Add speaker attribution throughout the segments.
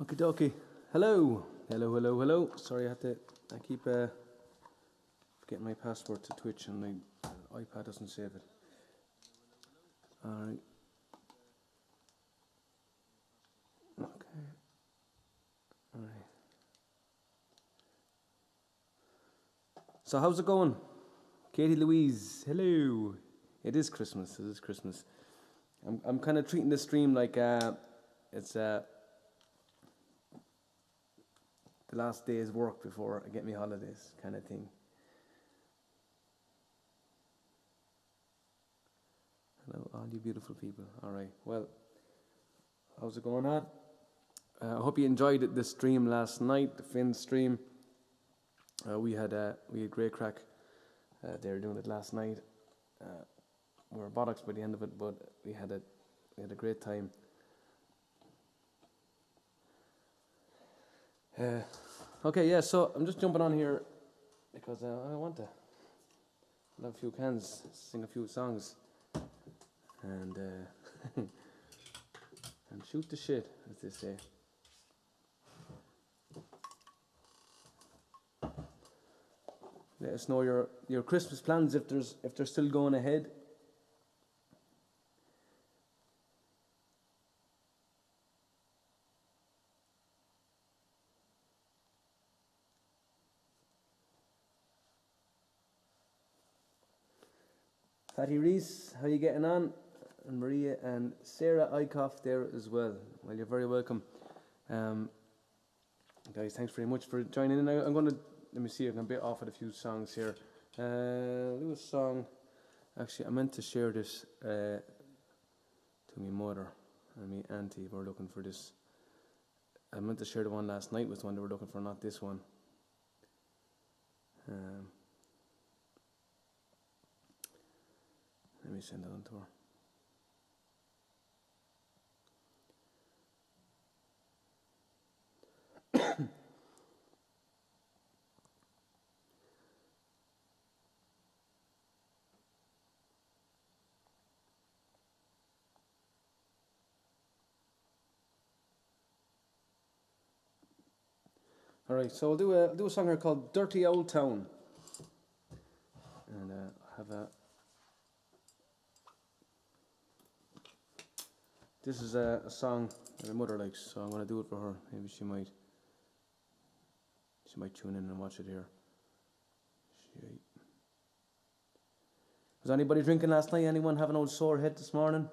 Speaker 1: Okie dokie. Hello. Hello, hello, hello. Sorry, I keep getting my password to Twitch and my iPad doesn't save it. Alright. Okay. Alright. So, how's it going? Katie Louise, hello. It is Christmas. It is Christmas. I'm kind of treating this stream like it's the last day's work before I get me holidays, kind of thing. Hello, all you beautiful people. All right. Well, how's it going on? I hope you enjoyed the stream last night, the Finn stream. We had great crack. They were doing it last night. We were bollocks by the end of it, but we had a great time. Okay, yeah. So I'm just jumping on here because I want to have a few cans, sing a few songs, and and shoot the shit, as they say. Let us know your Christmas plans if they're still going ahead. Patty Reese, how you getting on? And Maria and Sarah Eichhoff there as well. Well, you're very welcome. Guys, thanks very much for joining in. I'm going to, let me see, I'm going to bit off at a few songs here. Do a song. Actually, I meant to share this to my mother and my auntie. We're looking for this. I meant to share the one last night with the one they were looking for, not this one. Let me send that on to her. Alright, so I'll do a song here called Dirty Old Town. And have a... This is a song that my mother likes, so I'm going to do it for her. Maybe she might tune in and watch it here. Was anybody drinking last night? Anyone have an old sore head this morning?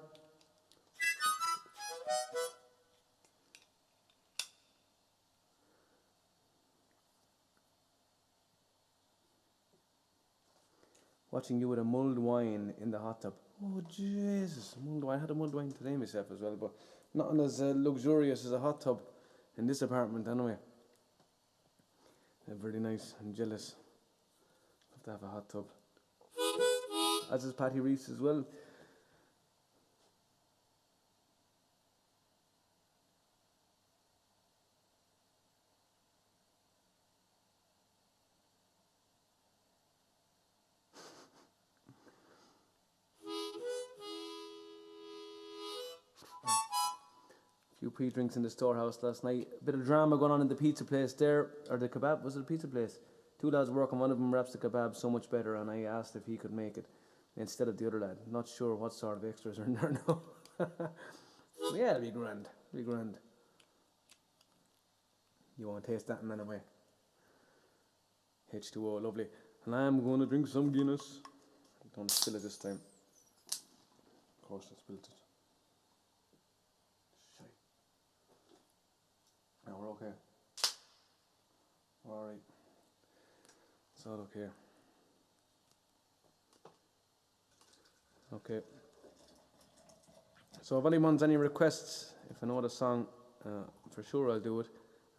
Speaker 1: Watching you with a mulled wine in the hot tub. Oh Jesus, mulled wine. I had a mulled wine today myself as well, but nothing as luxurious as a hot tub in this apartment anyway. Very nice. I'm jealous. Have to have a hot tub. As is Patty Reese as well. Few pre-drinks in the storehouse last night. A bit of drama going on in the pizza place there, or the kebab. Was it a pizza place? Two lads working. One of them wraps the kebab so much better, and I asked if he could make it instead of the other lad. Not sure what sort of extras are in there now. Yeah, it'll be grand. It'll be grand. You won't taste that in any way. H2O, lovely. And I'm going to drink some Guinness. Don't spill it this time. Of course I spilled it. No, we're okay. Alright. It's all okay. Okay. So if anyone's any requests, if I know the song, for sure I'll do it.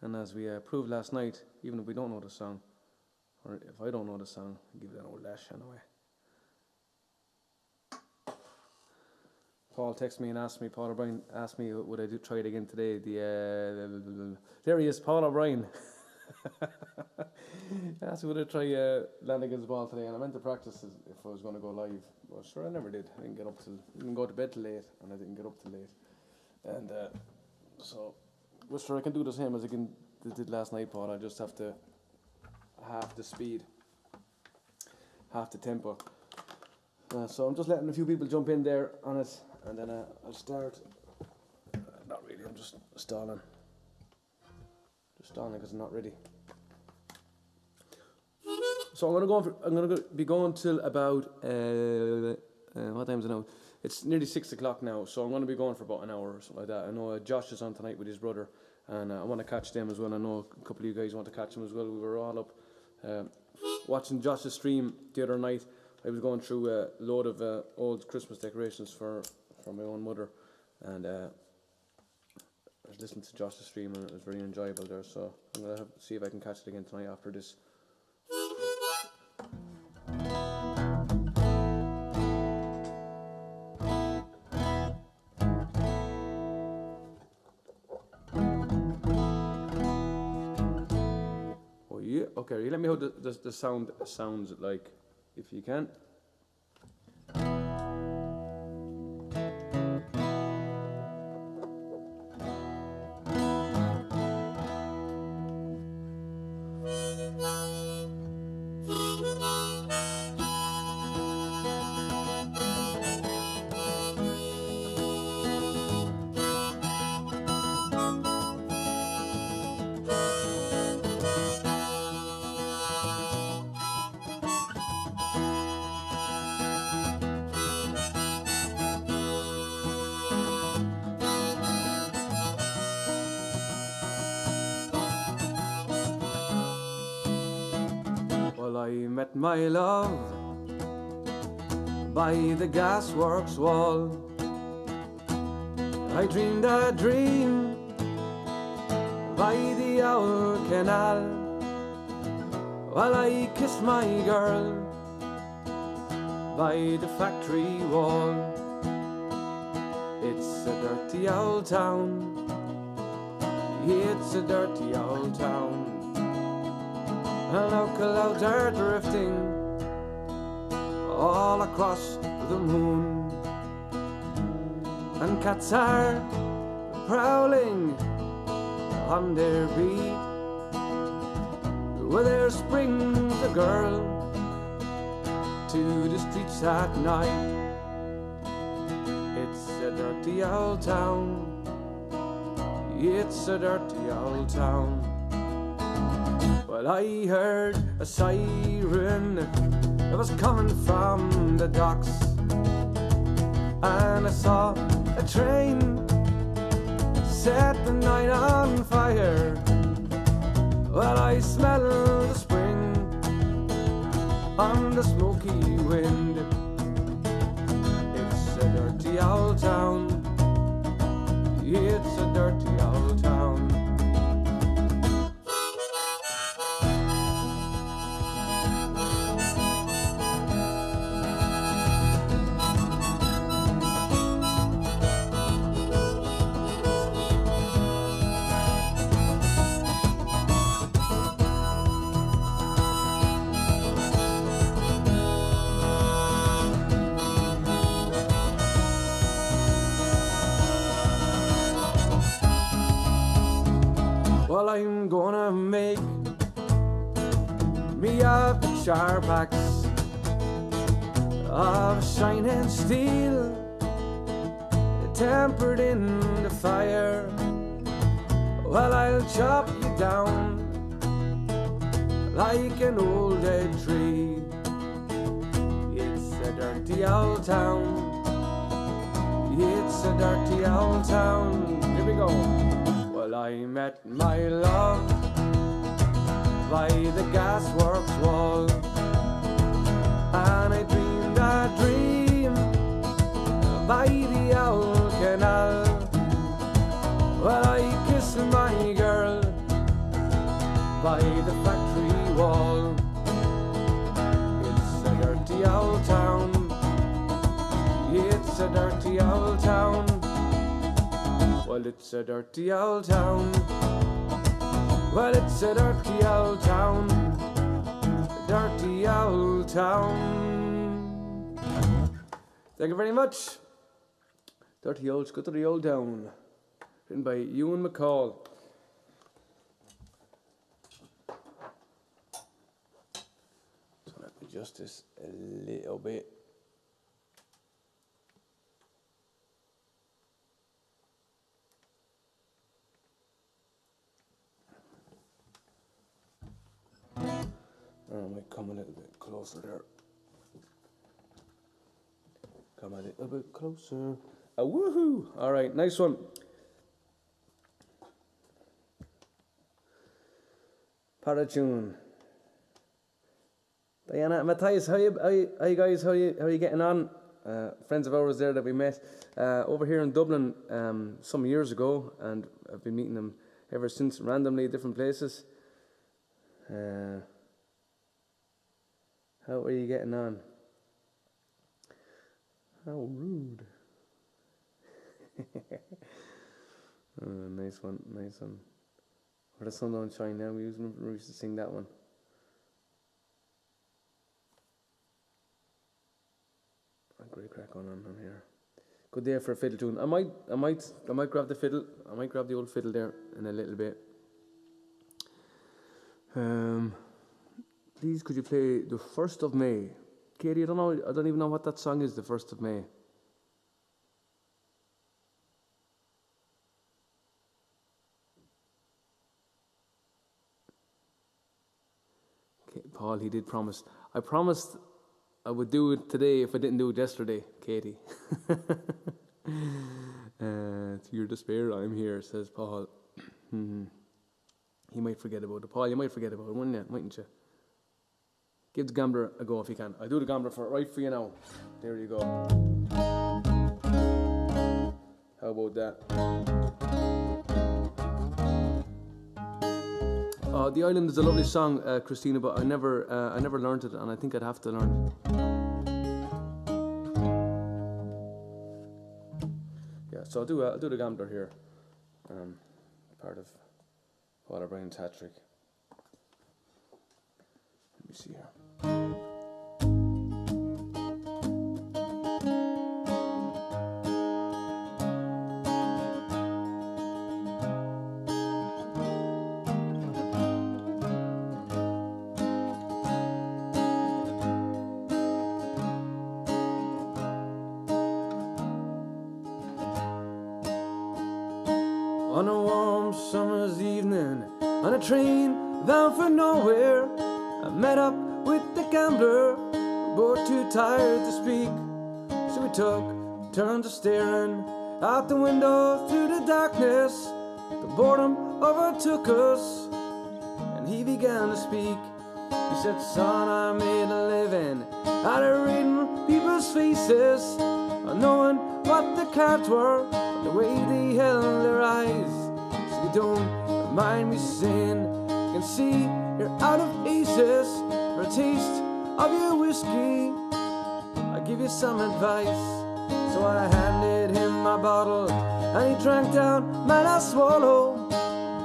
Speaker 1: And as we proved last night, even if we don't know the song, or if I don't know the song, I'll give it an old lash anyway. Paul texted me and asked me, Paul O'Brien asked me, would I try it again today? There he is, Paul O'Brien. Asked me, would I try Lanigan's Ball today? And I meant to practice if I was going to go live. But sure, I never did. I didn't go to bed till late, and I didn't get up till late. And so Well, sure, I can do the same as I did last night, Paul. I just have to half the speed, half the tempo. So I'm just letting a few people jump in there on it, and then I'll start. Not really. I'm just stalling. Just stalling because I'm not ready. So I'm gonna be going till about what time is it now? It's nearly 6 o'clock now. So I'm gonna be going for about an hour or something like that. I know Josh is on tonight with his brother, and I want to catch them as well. I know a couple of you guys want to catch them as well. We were all up watching Josh's stream the other night. I was going through a load of old Christmas decorations for my own mother, and I was listening to Josh's stream, and it was very enjoyable there. So I'm gonna see if I can catch it again tonight after this. Oh yeah, okay. Let me know how the sound sounds like, if you can. Well, I met my love by the gasworks wall. I dreamed a dream by the owl canal, while I kissed my girl by the factory wall. It's a dirty old town, it's a dirty old town. And local out there drifting all across the moon, and cats are prowling on their beat. Well, there springs a girl to the streets at night. It's a dirty old town, it's a dirty old town. Well, I heard a siren that was coming from the docks, and I saw a train set the night on fire. Well, I smell the spring on the smoky wind. It's a dirty old town, it's a dirty old town. Well, I'm gonna make me a sharp axe of shining steel, tempered in the fire. Well, I'll chop you down like an old dead tree. It's a dirty old town, it's a dirty old town. Here we go. Well, I met my love by the gasworks wall, and I dreamed a dream by the owl canal. Well, I kissed my girl by the factory wall. It's a dirty old town, it's a dirty old town. Well, it's a dirty old town. Well, it's a dirty old town, a dirty old town. Thank you very much. Dirty old, Scuttery Old Town, written by Ewan MacColl. adjust this a little bit. I might come a little bit closer there. Come a little bit closer. Woohoo! All right, nice one. Paratune. Diana, Matthias, how you guys? How you getting on? Friends of ours there that we met over here in Dublin some years ago, and I've been meeting them ever since, randomly, different places. How are you getting on? How rude. Oh, nice one, nice one. Where the sun don't shine now, we used to sing that one. A great crack on here. Good day for a fiddle tune. I might grab the fiddle. I might grab the old fiddle there in a little bit. Please, could you play the 1st of May? Katie, I don't even know what that song is, the 1st of May. Okay, Paul, he did promise. I promised I would do it today if I didn't do it yesterday, Katie. To your despair, I'm here, says Paul. He might forget about it. Paul, you might forget about it, mightn't you? Give the gambler a go if you can. I'll do the gambler right for you now. There you go. How about that? The Island is a lovely song, Christina, but I never learned it, and I think I'd have to learn it. Yeah, so I'll do the gambler here. Part of Paul O'Brien's hat trick. Let me see here. On a warm summer's evening, on a train bound for nowhere, I met up with the gambler, both too tired to speak. So we took turns of staring out the window through the darkness. The boredom overtook us, and he began to speak. He said, son, I made a living out of reading people's faces, knowing what the cards were, the way they held their eyes. So you don't mind me saying, you can see you're out of aces. For a taste of your whiskey, I'll give you some advice. So I handed him my bottle, and he drank down my last swallow.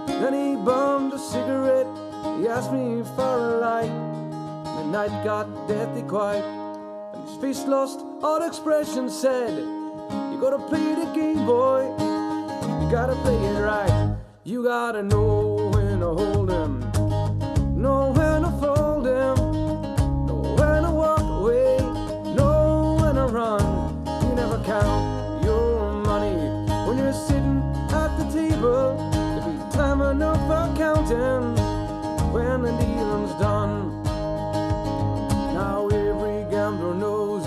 Speaker 1: Then he bummed a cigarette, he asked me for a light. The night got deathly quiet, and his face lost all expression. Said, you gotta play the game, boy, you gotta play it right. You gotta know when to hold him, know when to fold him, know when to walk away, know when to run. You never count your money when you're sitting at the table. There'll be time enough for counting when the dealing's done. Now every gambler knows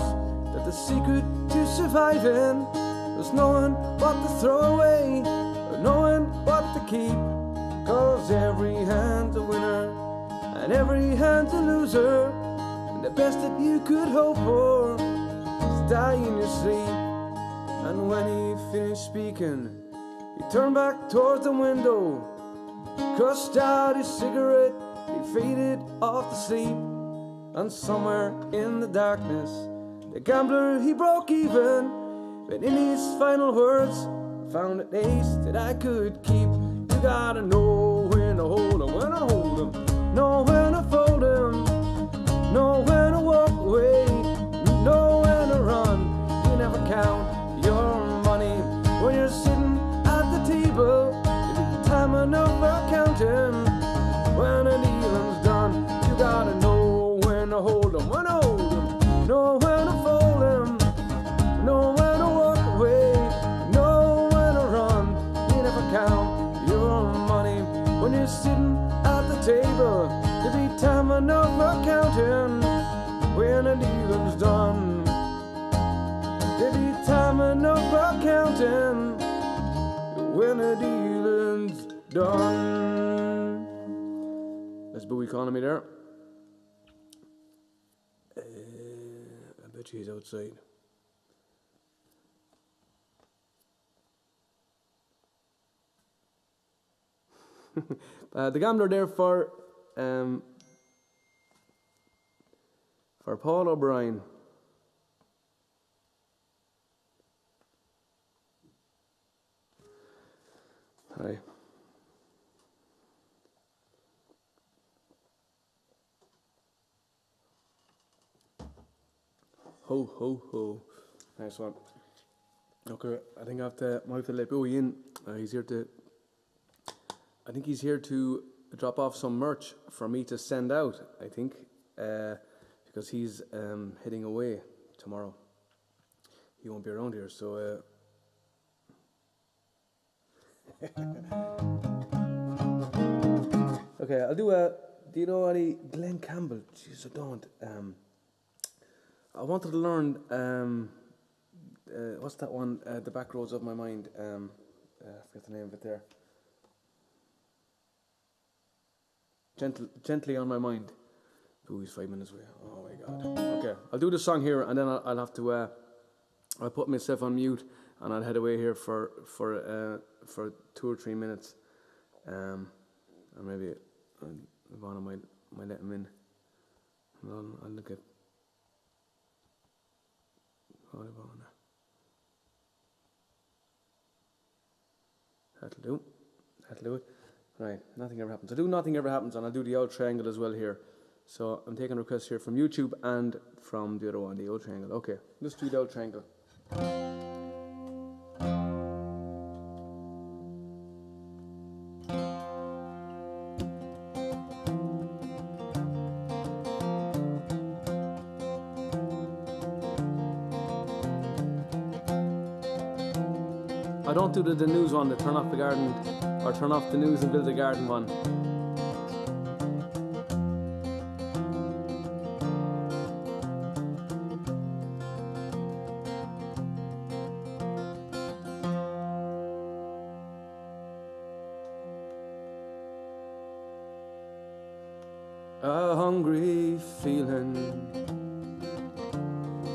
Speaker 1: that the secret to surviving is knowing what to throw away, or knowing what to keep. Cause every hand's a winner, and every hand's a loser, and the best that you could hope for is die in your sleep. And when he finished speaking, he turned back towards the window, crushed out his cigarette, he faded off to sleep. And somewhere in the darkness, the gambler, he broke even, but in his final words, I found a taste that I could keep. You gotta know when to hold him, when to hold him, know when to fold him, know when to walk away, know when to run. You never count your money when you're sitting at the table. There'll be time enough for counting when the dealing's done. You gotta know when to hold 'em, when to sitting at the table. There'll be time enough for counting when the dealing's done. There'll be time enough for counting when the dealing's done. That's Bowie calling me there. I bet she's outside. The gambler there for Paul O'Brien. Hi. Ho, ho, ho. Nice one. Okay, I think I have to let Bowie in. He's here to drop off some merch for me to send out, I think, because he's heading away tomorrow. He won't be around here, so... Okay, I'll do do you know any Glenn Campbell? Jeez, I don't. I wanted to learn, what's that one, The Back Roads of My Mind, I forget the name of it there. Gently on My Mind. Ooh, he's 5 minutes away. Oh my God. Okay, I'll do the song here, and then I'll have to, I'll put myself on mute, and I'll head away here for 2 or 3 minutes. And maybe Ivana might let him in. I'll look at... That'll do it. Right, nothing ever happens. I do Nothing Ever Happens, and I'll do the old triangle as well here. So I'm taking requests here from YouTube and from the other one, the old triangle. Okay, let's do the old triangle. I don't do the news one, the turn off the garden, or turn off the news and build a garden one. A hungry feeling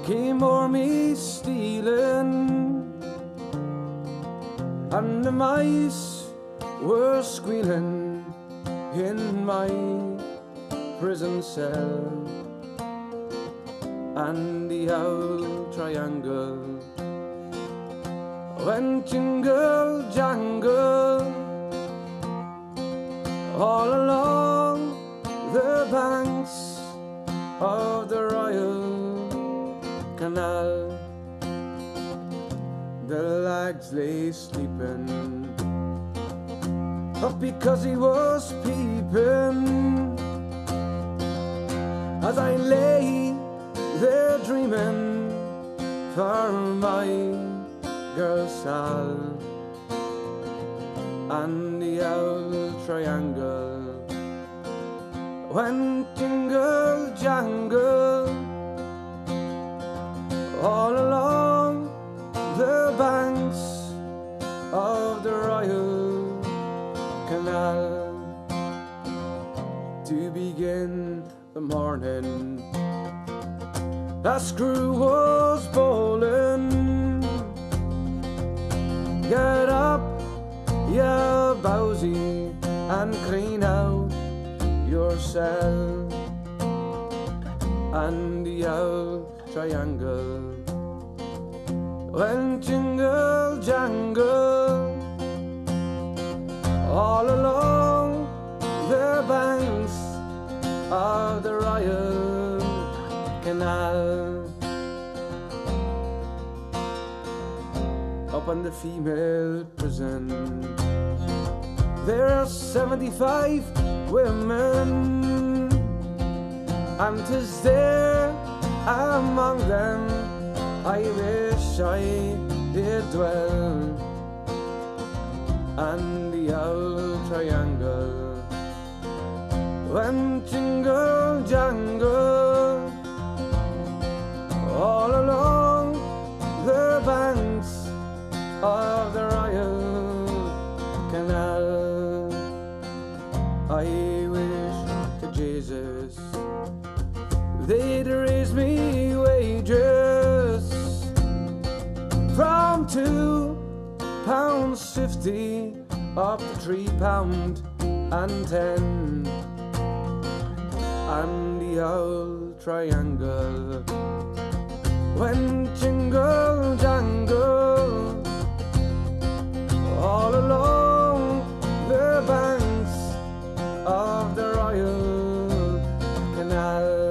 Speaker 1: came o'er me stealing, and the mice were squealing in my prison cell, and the owl triangle went jingle jangle all along the banks of the Royal Canal. The lags lay sleeping up because he was peeping, as I lay there dreaming for my girl Sal, and the owl triangle went jingle jangle all along the banks of the Royal Canal. To begin the morning, a screw was bowling. Get up, ya bowsy, and clean out your cell. And the owl triangle went jingle jangle all along the banks of the Royal Canal. Up on the female prison, there are 75 women, and 'tis there among them I wish I did dwell. And the owl triangle went jingle jangle all along the banks of the Royal Canal. I wish to Jesus they'd raise me wages from £2.50 up to £3.10, and the old triangle went jingle jangle all along the banks of the Royal Canal.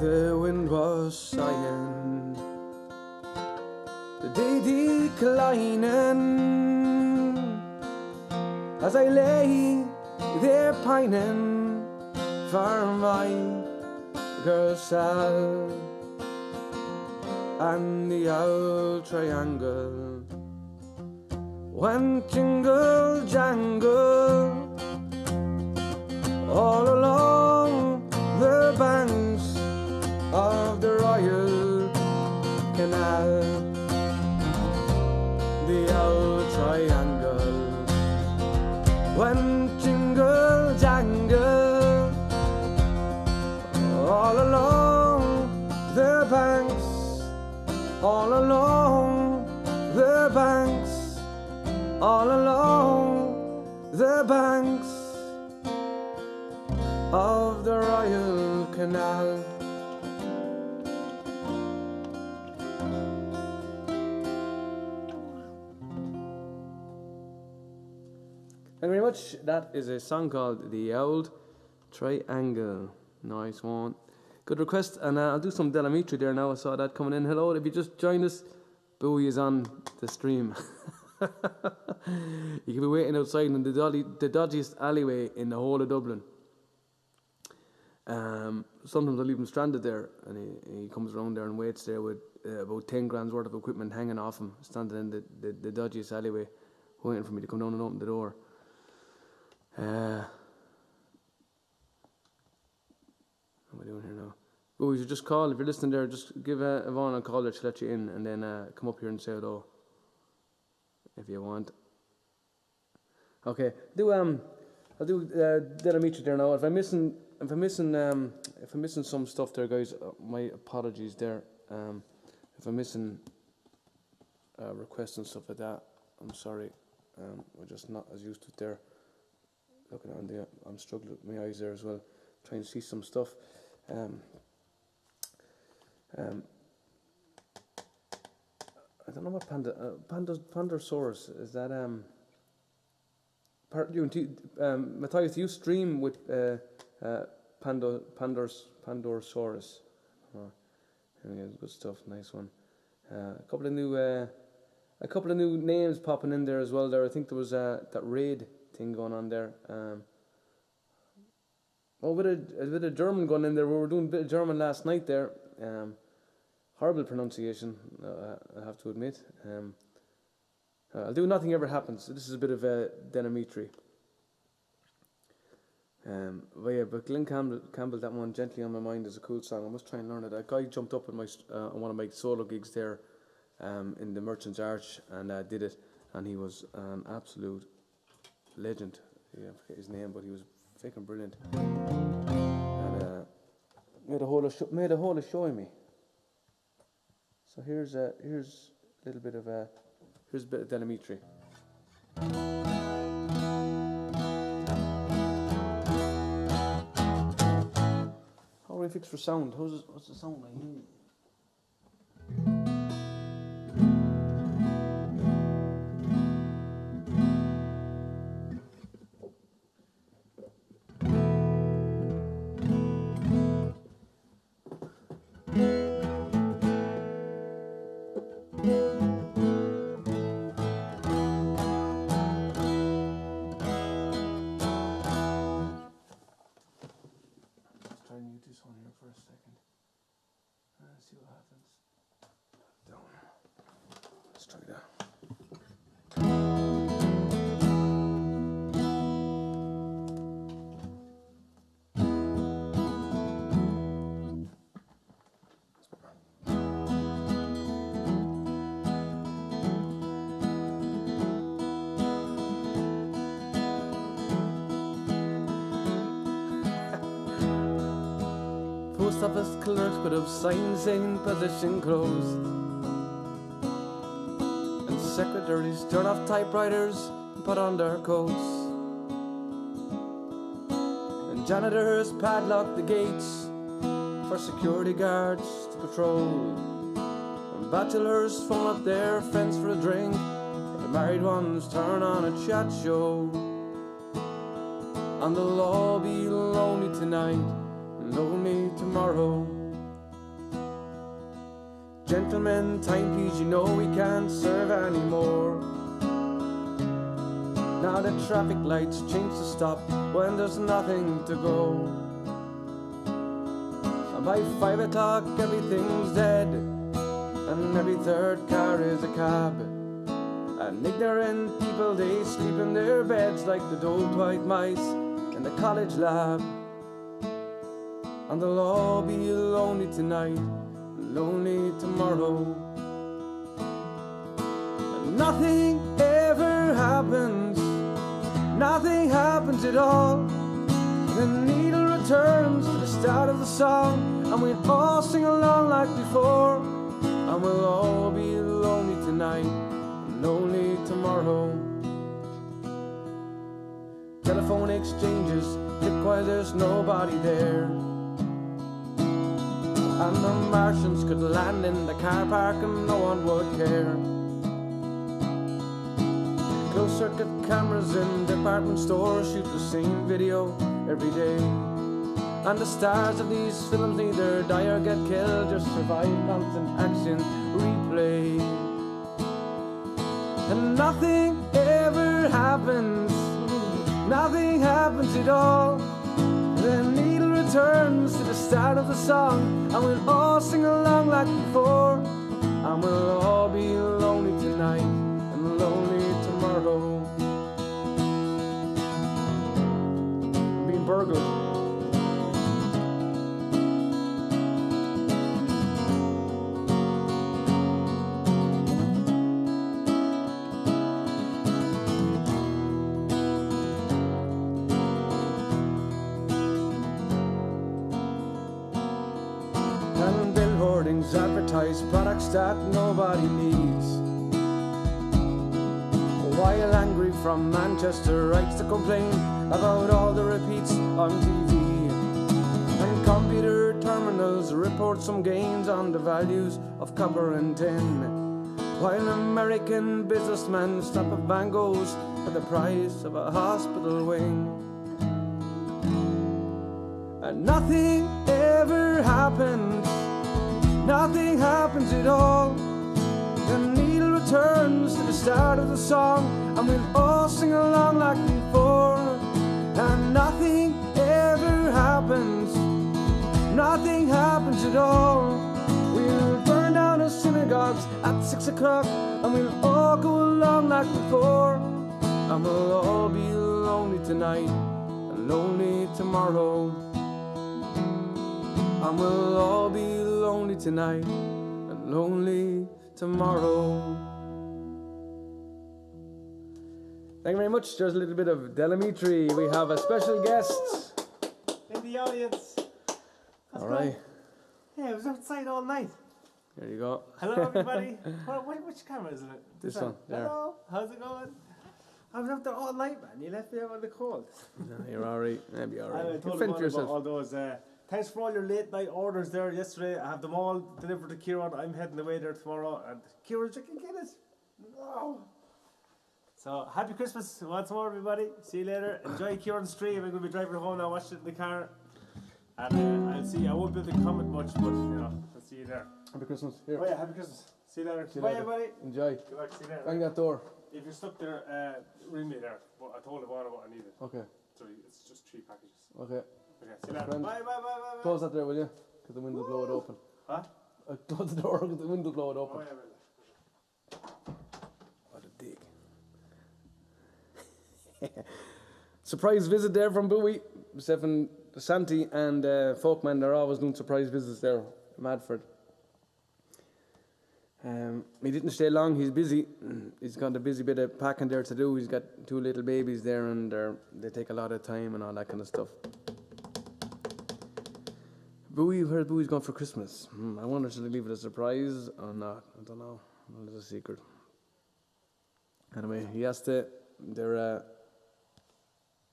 Speaker 1: The wind was sighing, the day declining, as I lay there pining for my girl Sal, and the old triangle went jingle jangle all along the banks of the Royal Canal. The old triangle went jingle jangle all along the banks, all along the banks, all along the banks of the Royal Canal. Thank you very much. That is a song called The Old Triangle. Nice one. Good request. And I'll do some Delamitri there now. I saw that coming in. Hello, if you just joined us, Bowie is on the stream. You can be waiting outside in the dodgiest alleyway in the whole of Dublin. Sometimes I leave him stranded there, and he comes around there and waits there with about 10 grand's worth of equipment hanging off him, standing in the dodgiest alleyway, waiting for me to come down and open the door. What am I doing here now? Oh, you should just call. If you're listening there, just give Yvonne a call there to let you in, and then come up here and say hello if you want. Okay, I'll do Delamitri there now. If I'm missing some stuff there, guys, my apologies there. If I'm missing requests and stuff like that, I'm sorry. We're just not as used to it there. Looking on there, I'm struggling with my eyes there as well, trying to see some stuff. I don't know what Pandasaurus is that. Matthias, do you stream with Pandasaurus? Oh, good stuff, nice one. A couple of new names popping in there as well. There, I think there was that raid thing going on there. With a German going in there. We were doing a bit of German last night there. Horrible pronunciation, I have to admit. I'll do Nothing Ever Happens. This is a bit of Delamitri. But Glenn Campbell, that one, Gently on My Mind, is a cool song. I must try and learn it. A guy jumped up on one of my solo gigs there in the Merchant's Arch and did it, and he was an absolute legend. I forget his name, but he was freaking brilliant. And made a whole of showing me. So here's a little bit of here's a bit of Delamitri. How do we fix for sound? What's the sound like? post office clerks put up signs saying position closed. And secretaries turn off typewriters and put on their coats. And janitors padlock the gates for security guards to patrol. And bachelors phone up their friends for a drink. And the married ones turn on a chat show. And they'll all be lonely tonight, lonely tomorrow. Gentlemen, timepieces, you know we can't serve anymore. Now the traffic lights change to stop when there's nothing to go. And by 5 o'clock everything's dead, and every third car is a cab. And ignorant people, they sleep in their beds like the doped white mice in the college lab. And they'll all be lonely tonight, lonely tomorrow. And nothing ever happens, nothing happens at all. The needle returns to the start of the song, and we'll all sing along like before. And we'll all be lonely tonight, lonely tomorrow. Telephone exchanges click while there's nobody there. And the Martians could land in the car park and no one would care. Closed circuit cameras in department stores shoot the same video every day. And the stars of these films neither die or get killed, just survive constant action replay. And nothing ever happens, nothing happens at all. The needle returns to the start of the song, and we'll all sing along like before. And we'll all be lonely tonight and lonely tomorrow. I'm being burgled. And billboardings advertise products that nobody needs. While angry from Manchester writes to complain about all the repeats on TV. And computer terminals report some gains on the values of copper and tin. While American businessmen snap up mangoes for the price of a hospital wing. And nothing ever happens, nothing happens at all. The needle returns to the start of the song, and we'll all sing along like before. And nothing ever happens, nothing happens at all. We'll burn down the synagogues at 6 o'clock, and we'll all go along like before. And we'll all be lonely tonight and lonely tomorrow. And we'll all be lonely tonight and lonely tomorrow. Thank you very much. There's a little bit of Delamitri. We have a special guest
Speaker 2: in the audience.
Speaker 1: All right.
Speaker 2: Yeah, I was outside all night.
Speaker 1: There you go.
Speaker 2: Hello, everybody. Which camera is it?
Speaker 1: This one. There.
Speaker 2: Hello. How's it going? I was out there all night, man. You left me out on the cold.
Speaker 1: No, you're all right. Maybe all right.
Speaker 2: I told
Speaker 1: Fend for
Speaker 2: you about
Speaker 1: yourself.
Speaker 2: all those. Thanks for all your late night orders there yesterday. I have them all delivered to Kieran. I'm heading away there tomorrow, and Kieran's drinking Guinness. No. So happy Christmas once more, everybody. See you later. Enjoy Kieran's stream. I'm going to be driving home now, watching it in the car. And I'll see. I won't be able to comment much, but you know, I'll see you there.
Speaker 1: Happy Christmas. Here.
Speaker 2: Oh yeah, happy Christmas. See you later.
Speaker 1: See you
Speaker 2: Bye,
Speaker 1: later.
Speaker 2: everybody.
Speaker 1: Enjoy.
Speaker 2: Good luck. See you later.
Speaker 1: Bang that door.
Speaker 2: If you're stuck there, ring me there. But I told him what I needed.
Speaker 1: Okay.
Speaker 2: So it's just 3 packages.
Speaker 1: Okay.
Speaker 2: Okay. See you later.
Speaker 1: Friend.
Speaker 2: Bye, bye, bye, bye.
Speaker 1: Close that there, will you? Because the wind will blow it open.
Speaker 2: Huh?
Speaker 1: Close the door because the wind will blow it open.
Speaker 2: Oh yeah, well.
Speaker 1: What a dig. Surprise visit there from Bowie. Stephen Santi and Folkman, they're always doing surprise visits there. Madford. He didn't stay long. He's busy. He's got a busy bit of packing there to do. He's got 2 little babies there, and they take a lot of time and all that kind of stuff. Where's Bowie's going for Christmas? I wonder should I leave it a surprise or not? I don't know. Well, it's a secret. Anyway, he has to. They're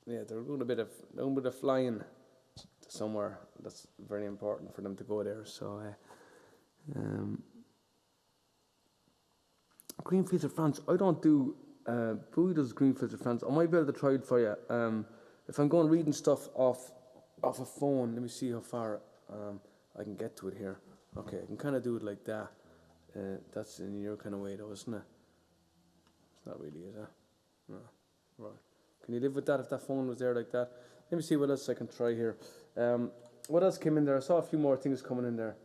Speaker 1: doing a bit of flying to somewhere. That's very important for them to go there. So, Greenfields of France. I don't do. Bowie does Greenfields of France. I might be able to try it for you. If I'm going reading stuff off a phone, let me see how far I can get to it here. Okay, I can kind of do it like that. That's in your kind of way, though, isn't it? It's not really, is it? No. Right. Can you live with that if that phone was there like that? Let me see what else I can try here. What else came in there? I saw a few more things coming in there.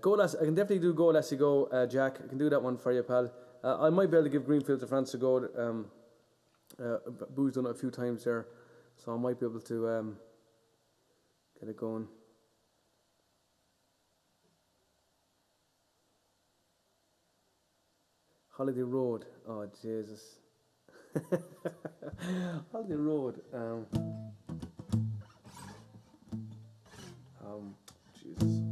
Speaker 1: Go Lassie. I can definitely do Go Lassie Go, Jack. I can do that one for you, pal. I might be able to give Greenfields of France a go. Boo's done it a few times there, so I might be able to get it going. Holiday Road. Oh, Jesus. Holiday Road. Jesus.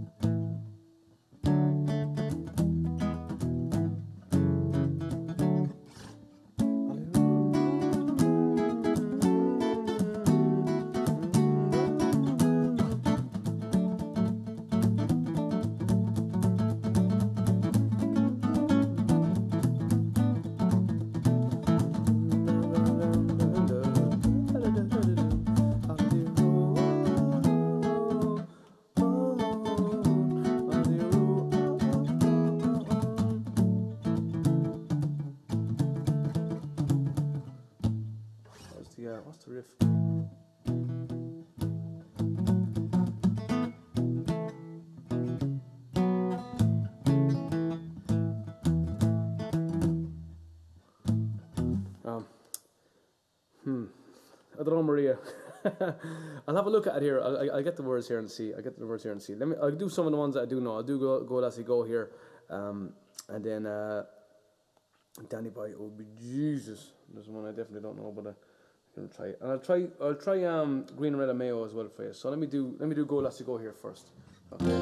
Speaker 1: What's the riff? I don't know, Maria. I'll have a look at it here. I'll get the words here and see. I'll do some of the ones that I do know. I'll do Go Lassie Go here, and then Danny Boy. Oh, Jesus! There's one I definitely don't know, but I'm gonna try it. And I'll try Green, Red and Mayo as well for you. So let me do Go Lassie Go here first. Okay.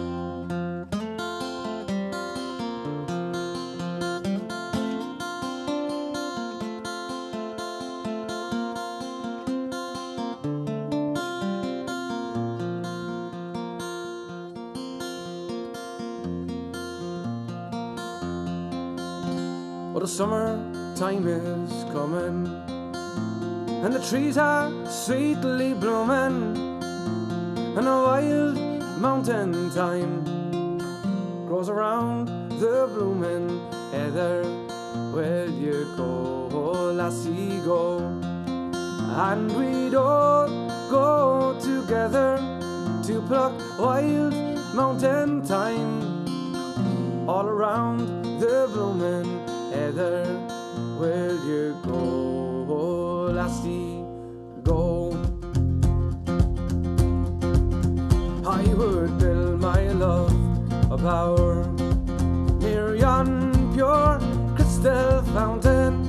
Speaker 1: Well, the summertime is coming, and the trees are sweetly blooming, and a wild mountain thyme grows around the blooming heather. Where you go, lassie, go, and we'd all go together to pluck wild mountain thyme all around the blooming heather. Where you go, lassie, go. I would build my love a bower near yon pure crystal fountain,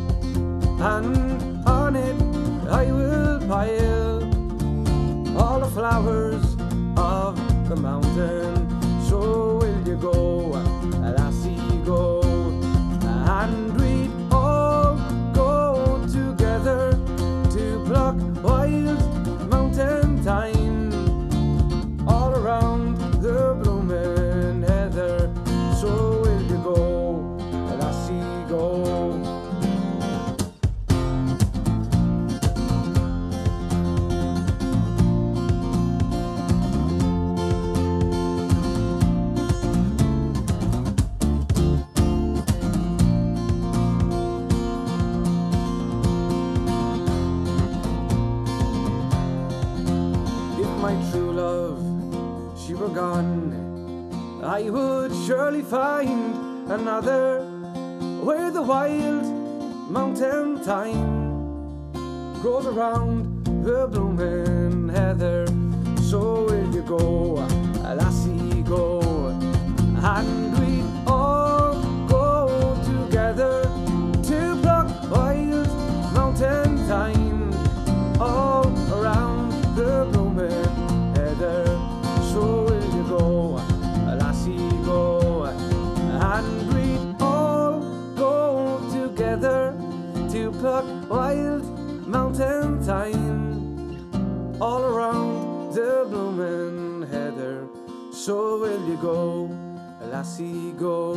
Speaker 1: and on it I will pile all the flowers of the mountain. So will you go, lassie, go, and we'd all go together to pluck wild mountain thyme all around the blooming heather. So will you go, lassie, go. My true love, she were gone, I would surely find another where the wild mountain thyme grows around the blooming heather. So will you go, lassie, go, and we'd all go together to pluck wild mountain thyme all around the blooming heather. o'clock, wild mountain thyme, all around the bloomin' heather. So will you go, lassie, go?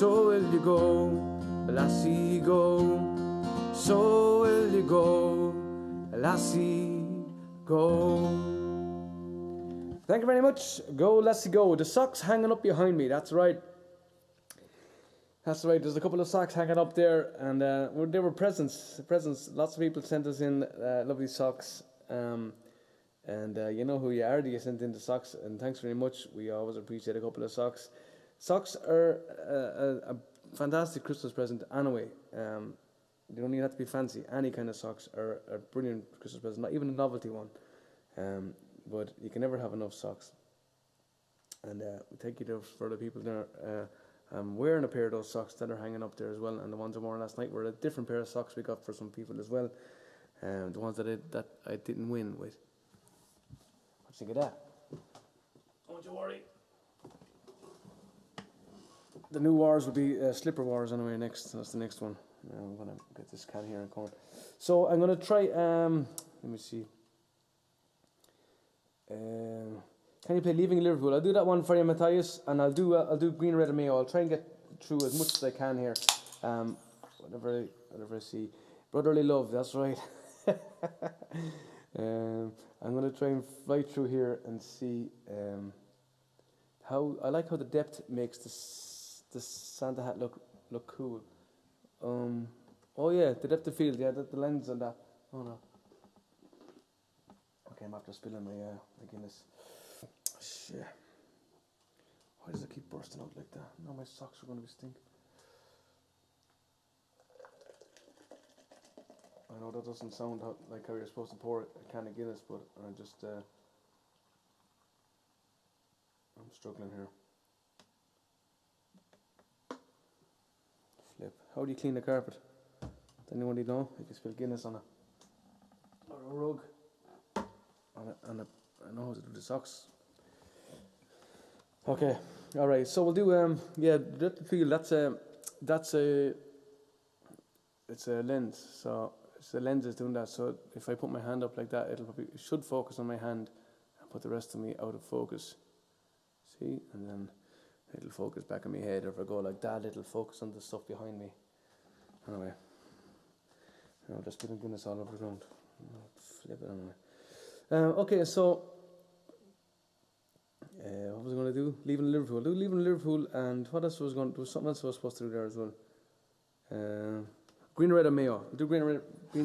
Speaker 1: So will you go, lassie, go? So will you go, lassie, go? Thank you very much. Go, lassie, go. The socks hanging up behind me. That's right. That's right. There's a couple of socks hanging up there, and they were presents. Presents. Lots of people sent us in lovely socks. And you know who you are. You sent in the socks, and thanks very much. We always appreciate a couple of socks. Socks are a fantastic Christmas present anyway. They don't even have to be fancy. Any kind of socks are a brilliant Christmas present, not even a novelty one. But you can never have enough socks. And we thank you for the people there. I'm wearing a pair of those socks that are hanging up there as well, and the ones I wore last night were a different pair of socks we got for some people as well. The ones that I didn't win with. What do you think of that? Don't you worry. The new wars will be slipper wars anyway. Next, that's the next one. I'm gonna get this can here and corn. So I'm gonna try. Let me see. Can you play Leaving Liverpool? I'll do that one for you, Matthias, and I'll do Green, Red and Mayo. I'll try and get through as much as I can here. Whatever I see. Brotherly Love, that's right. I'm going to try and fly through here and see how I like how the depth makes the Santa hat look cool. Oh yeah, the depth of field, yeah, the lens on that. Oh no. Okay, I'm after spilling my Guinness. Shit. Why does it keep bursting out like that? Now my socks are going to be stinking. I know that doesn't sound like how you're supposed to pour a can of Guinness, but I'm struggling here. Flip. How do you clean the carpet? Does anybody know? You can spill Guinness on it. Or a rug. I know how to do the socks. Okay, all right. So we'll do depth of field. It's a lens. So the lens is doing that. So if I put my hand up like that, it should focus on my hand, and put the rest of me out of focus. See, and then it'll focus back on my head. Or if I go like that, it'll focus on the stuff behind me. Anyway, just putting Guinness all over the ground. Flip it anyway. Okay, so what was I going to do? Leaving Liverpool. Do Leaving Liverpool, and what else was going to do? Something else I was supposed to do there as well. Green, Red and Mayo. I'll do Green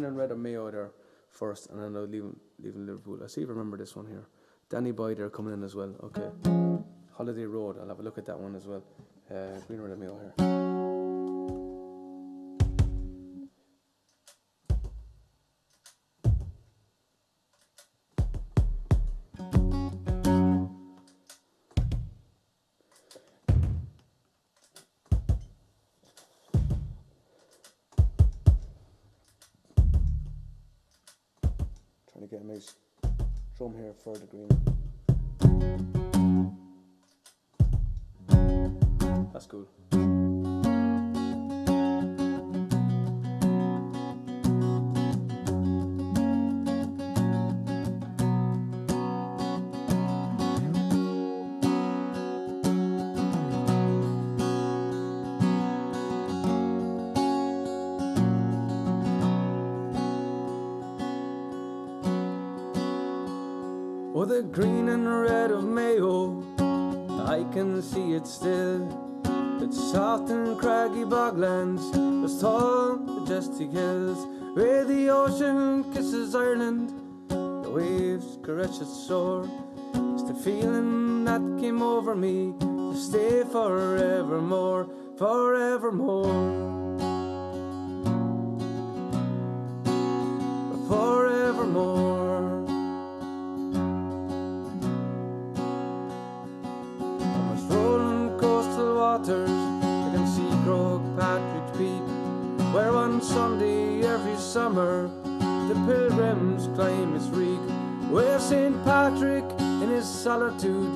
Speaker 1: and Red and Mayo there first, and then I'll leaving Liverpool. I'll see if I remember this one here. Danny Boy there coming in as well. Okay. Holiday Road. I'll have a look at that one as well. Green, Red and Mayo here. Trying to get a nice drum here for the green. That's cool. Oh, the green and red of Mayo, I can see it still. It's soft and craggy boglands, those tall, majestic hills, where the ocean kisses Ireland, the waves caress its shore. It's the feeling that came over me to stay forevermore, forevermore. Forevermore. Waters, I can see Croagh Patrick's Peak, where on Sunday every summer the pilgrims climb its reek, where St. Patrick in his solitude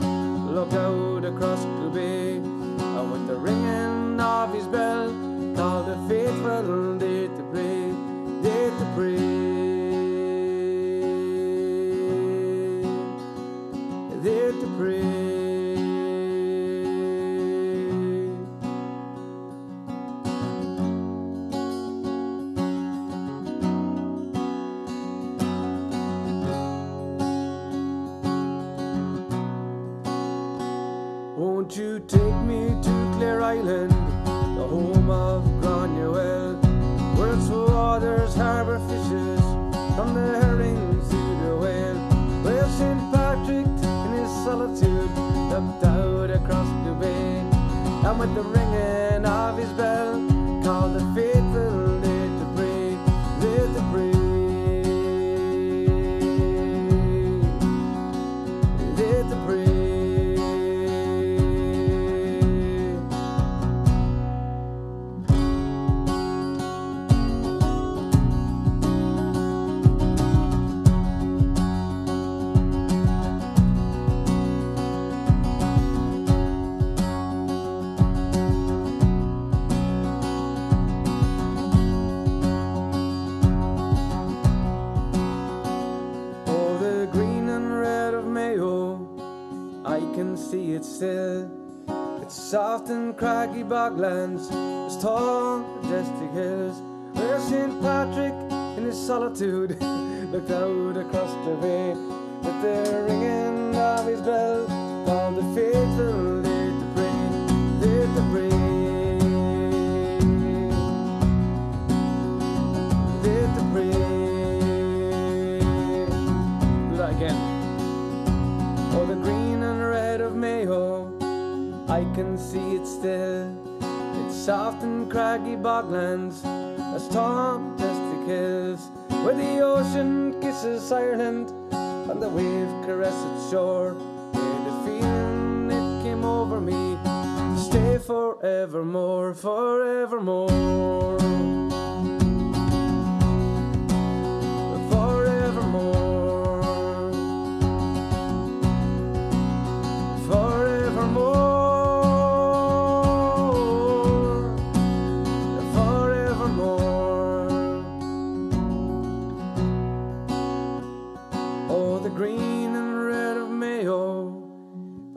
Speaker 1: looked out across the bay, and with the ringing of his bell called the faithful day to pray. Won't you take me to Clare Island, the home of Granuel, where its waters harbour fishes, from the herrings to the whale, where St. Patrick in his solitude looked out across the bay, and with the ringing of his bell called the faithful there to pray, there to pray, there to pray. Oh, the green and red of Mayo, I can see it still. It's soft and craggy boglands, its tall, majestic hills, where St. Patrick in his solitude looked out across the bay, with the ringing of his bell called the faithful there to pray, there to pray, there to pray. Do that again. Oh, the green and red of Mayo, I can see it still. It's soft and craggy boglands, as tall, majestic hills, where the ocean kisses Ireland and the wave caresses its shore. Where the feeling it came over me to stay forevermore, forevermore, forevermore, forevermore. Oh, the green and red of Mayo,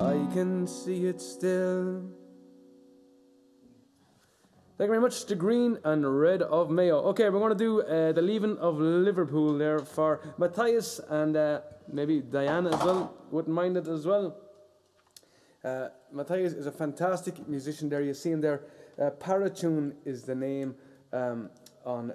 Speaker 1: I can see it still. Thank you very much. The green and red of Mayo. Okay, we're going to do the Leaving of Liverpool there for Matthias and maybe Diana as well. Wouldn't mind it as well. Matthias is a fantastic musician there. You see him there. Paratune is the name on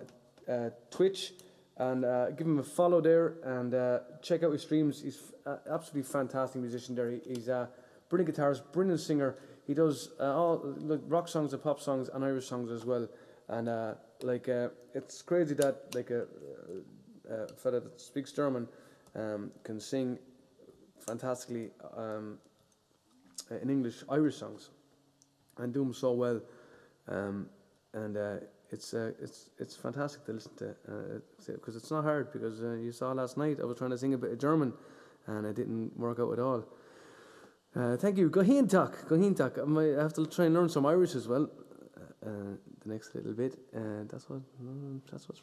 Speaker 1: Twitch. And give him a follow there and check out his streams. He's absolutely fantastic musician there. He's a brilliant guitarist, brilliant singer. He does all like rock songs and pop songs and Irish songs as well. And it's crazy that like a fella that speaks German can sing fantastically in English Irish songs and do them so well. It's fantastic to listen to because it's not hard, because you saw last night I was trying to sing a bit of German and it didn't work out at all. Thank you. Gohintach. I might have to try and learn some Irish as well the next little bit. That's what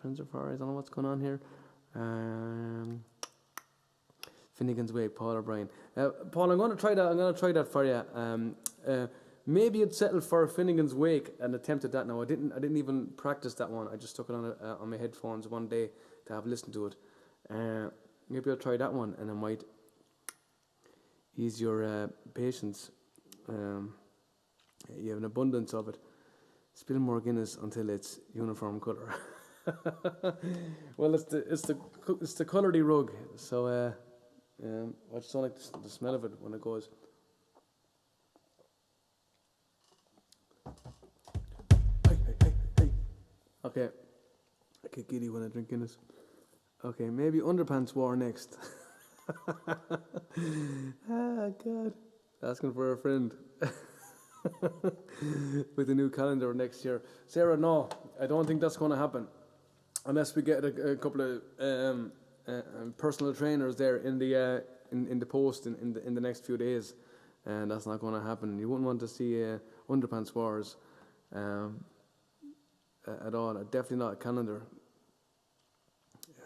Speaker 1: friends are for. I don't know what's going on here. Finnegan's Wake, Paul O'Brien. Paul, I'm going to try that for you. Maybe I'd settle for Finnegan's Wake and attempted that. No, I didn't even practice that one. I just stuck it on my headphones one day to have listened to it. Maybe I'll try that one, and I might ease your patience. You have an abundance of it. Spill more Guinness until it's uniform colour. Well, it's the colouredy rug. So I just don't like the smell of it when it goes. Hey. Okay. I get giddy when I drink Guinness. Okay, maybe Underpants War next. Ah, God. Asking for a friend. With the new calendar next year. Sarah, no, I don't think that's going to happen. Unless we get a couple of personal trainers there in the post in the next few days. And that's not going to happen. You wouldn't want to see Underpants Wars at all. Definitely not a calendar.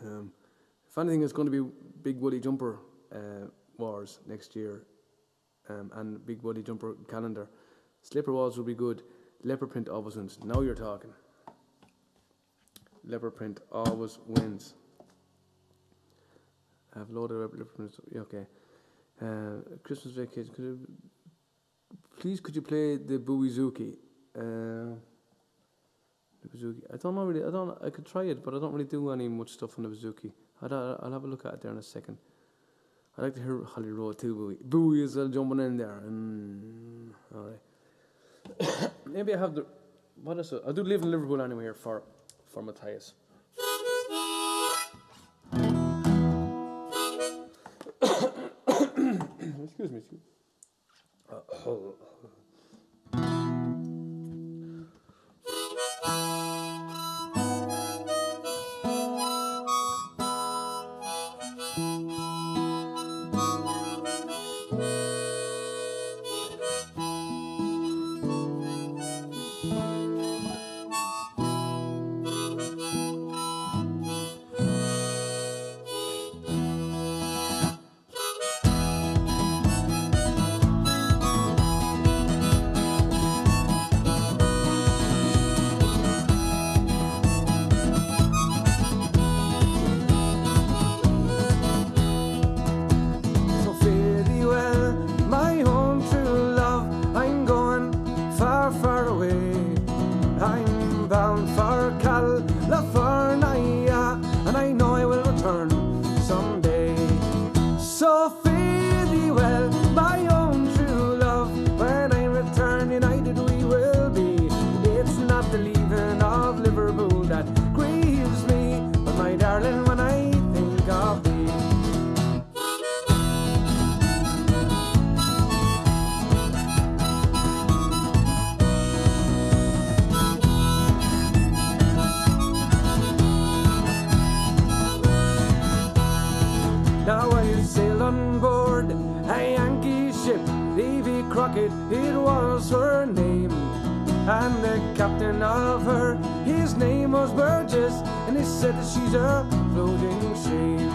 Speaker 1: If anything, it's going to be Big Woolly Jumper Wars next year, and Big Woolly Jumper calendar. Slipper Walls will be good. Leopard print always wins. Now you're talking. Leopard print always wins. I've loaded up leopard print. Okay. Christmas vacation. Please, could you play the Buizuki? The Buzuki. I don't know really. I don't. I could try it, but I don't really do any much stuff on the Buzuki. I'll have a look at it there in a second. I like to hear Holly Road too. Bowie is jumping in there. All right. Maybe I have the. What is it? I do live in Liverpool anyway here for Matthias. Excuse me. Now I sailed on board a Yankee ship, Davy Crockett, it was her name. And the captain of her, his name was Burgess, and he said that she's a floating shame.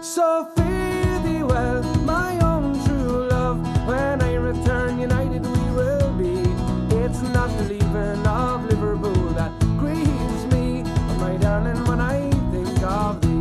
Speaker 1: So fare thee well, my own true love, when I return united we will be. It's not the leaving of Liverpool that grieves me, but my darling, when I think of thee.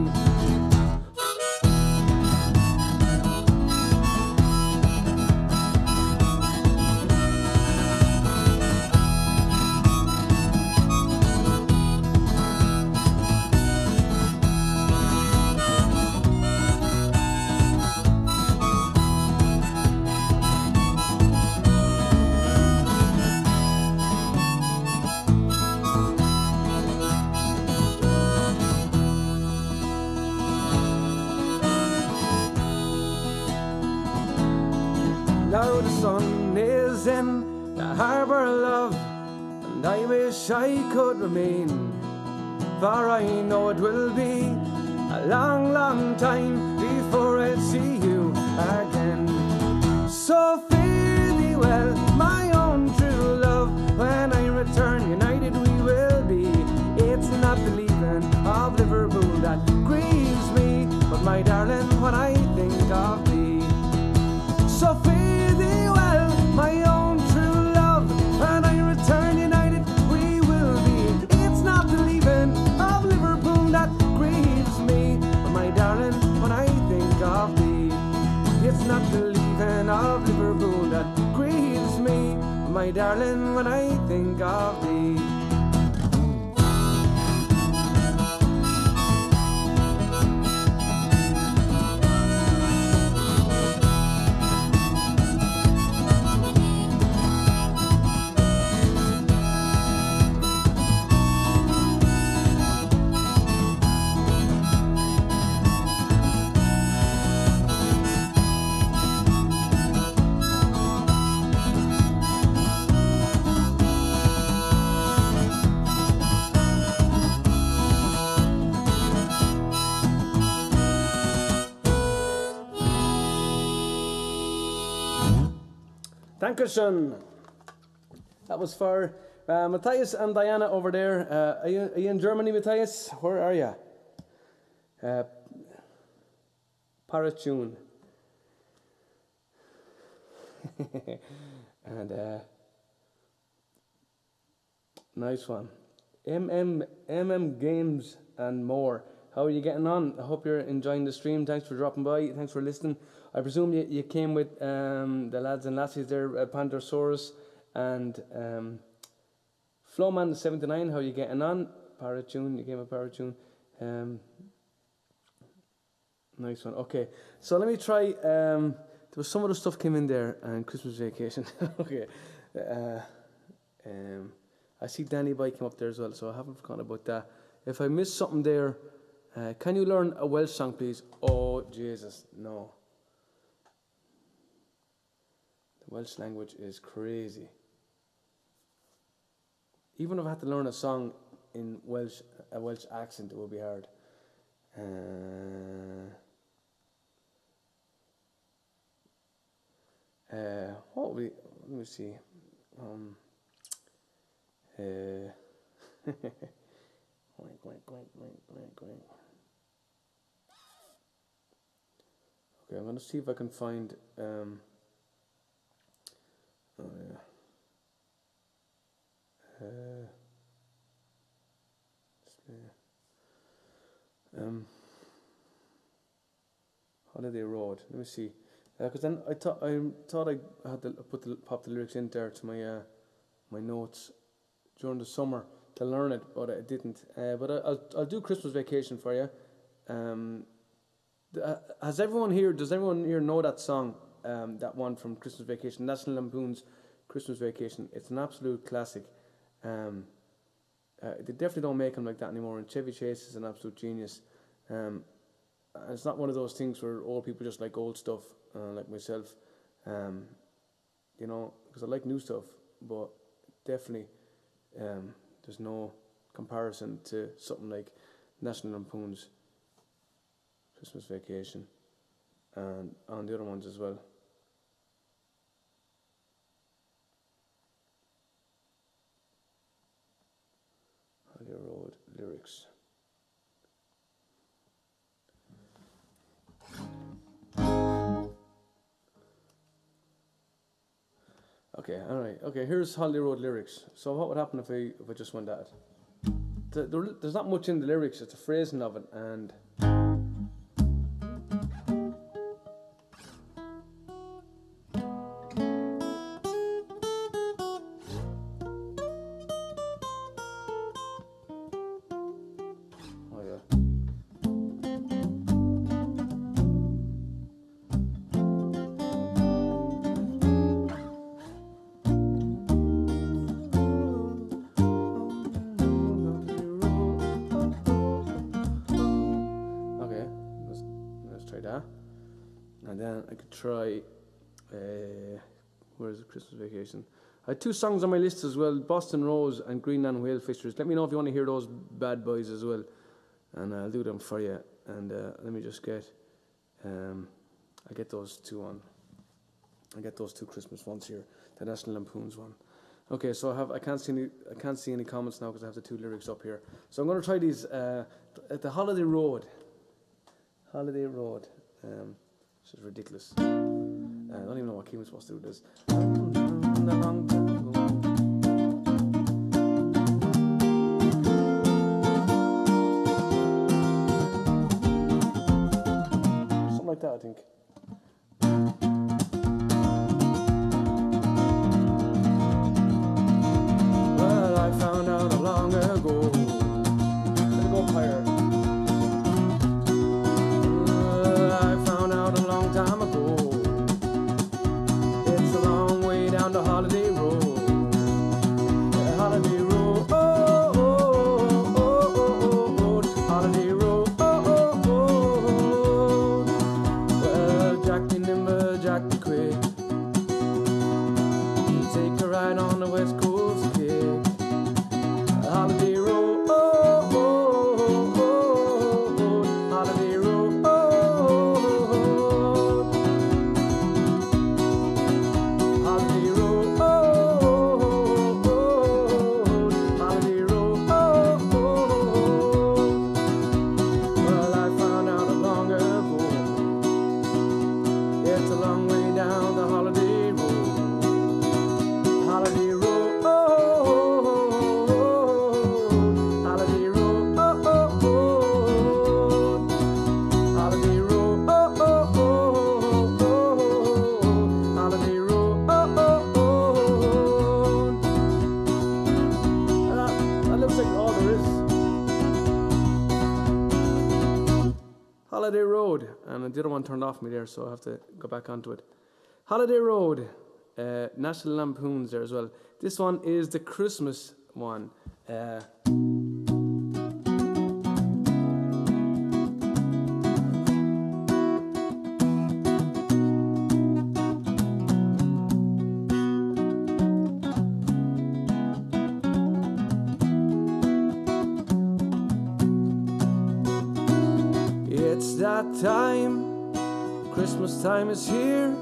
Speaker 1: Now the sun is in the harbour of love, and I wish I could remain, for I know it will be a long, long time before I'll see you again. So fare thee well, my own true love, when I return united we will be. It's not the leaving of Liverpool that grieves me, but my darling, when I think of thee. So fare thee well, my own true love, when I return united we will be. It's not the leaving of Liverpool that grieves me, but my darling, when I think of thee. It's not the leaving of Liverpool that grieves me, but my darling, when I think of thee. Dankeschön. That was for Matthias and Diana over there. Are you in Germany, Matthias? Where are you? Paratune. And nice one. MM Games and more. How are you getting on? I hope you're enjoying the stream. Thanks for dropping by. Thanks for listening. I presume you came with the lads and lassies there, Pandosaurus and Flowman79. How are you getting on? Paratune, you came with Paratune. Nice one. Okay, so let me try. There was some other stuff came in there and Christmas Vacation. Okay. I see Danny Boy came up there as well, so I haven't forgotten about that. If I missed something there, can you learn a Welsh song, please? Oh, Jesus, no. The Welsh language is crazy. Even if I had to learn a song in Welsh, a Welsh accent, it would be hard. What we? Let me see. Okay, I'm gonna see if I can find. Oh yeah. Holiday Road. Let me see. Because then I thought I had to pop the lyrics in there to my notes during the summer to learn it, but I didn't. But I'll do Christmas Vacation for you. Does everyone here know that song? That one from Christmas Vacation, National Lampoon's Christmas Vacation. It's an absolute classic. They definitely don't make them like that anymore. And Chevy Chase is an absolute genius. And it's not one of those things where old people just like old stuff, like myself. You know, because I like new stuff, but definitely there's no comparison to something like National Lampoon's Christmas Vacation and on the other ones as well. Holiday Road lyrics. Okay, all right. Okay, here's Holiday Road lyrics. So what would happen if I just went at it? There's not much in the lyrics. It's a phrasing of it, and and then I could try, where's the Christmas Vacation? I had 2 songs on my list as well, Boston Rose and Greenland Whale Fishers. Let me know if you want to hear those bad boys as well, and I'll do them for you. And let me just get, I get those 2 on. I get those 2 Christmas ones here, the National Lampoon's one. Okay, so I can't see any comments now because I have the 2 lyrics up here. So I'm going to try these at the Holiday Road. Holiday Road. This is ridiculous. I don't even know what key I'm supposed to do this. Something like that, I think. Well, I found out long ago. Let's go up higher. Holiday Road, Holiday Road, oh, oh, oh, oh, oh, Holiday Road, oh, oh, oh. Well, Holiday Road, and the other one turned off me there, so I have to go back onto it. Holiday Road, National Lampoons there as well. This one is the Christmas one. It's that time, Christmas time is here.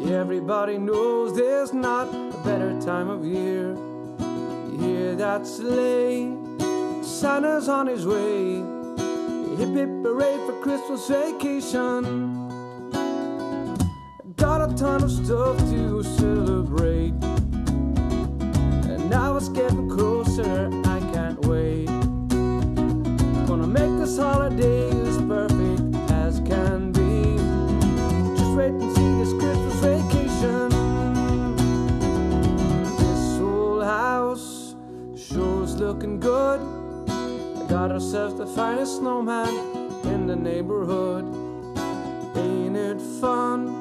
Speaker 1: Everybody knows there's not a better time of year. You hear that sleigh, Santa's on his way. Hip hip hooray for Christmas vacation. Got a ton of stuff to celebrate, and now it's getting closer, I can't wait. Gonna make this holiday as perfect as can be. Just wait and see this Christmas vacation. This whole house shows looking good. I got ourselves the finest snowman in the neighborhood. Ain't it fun?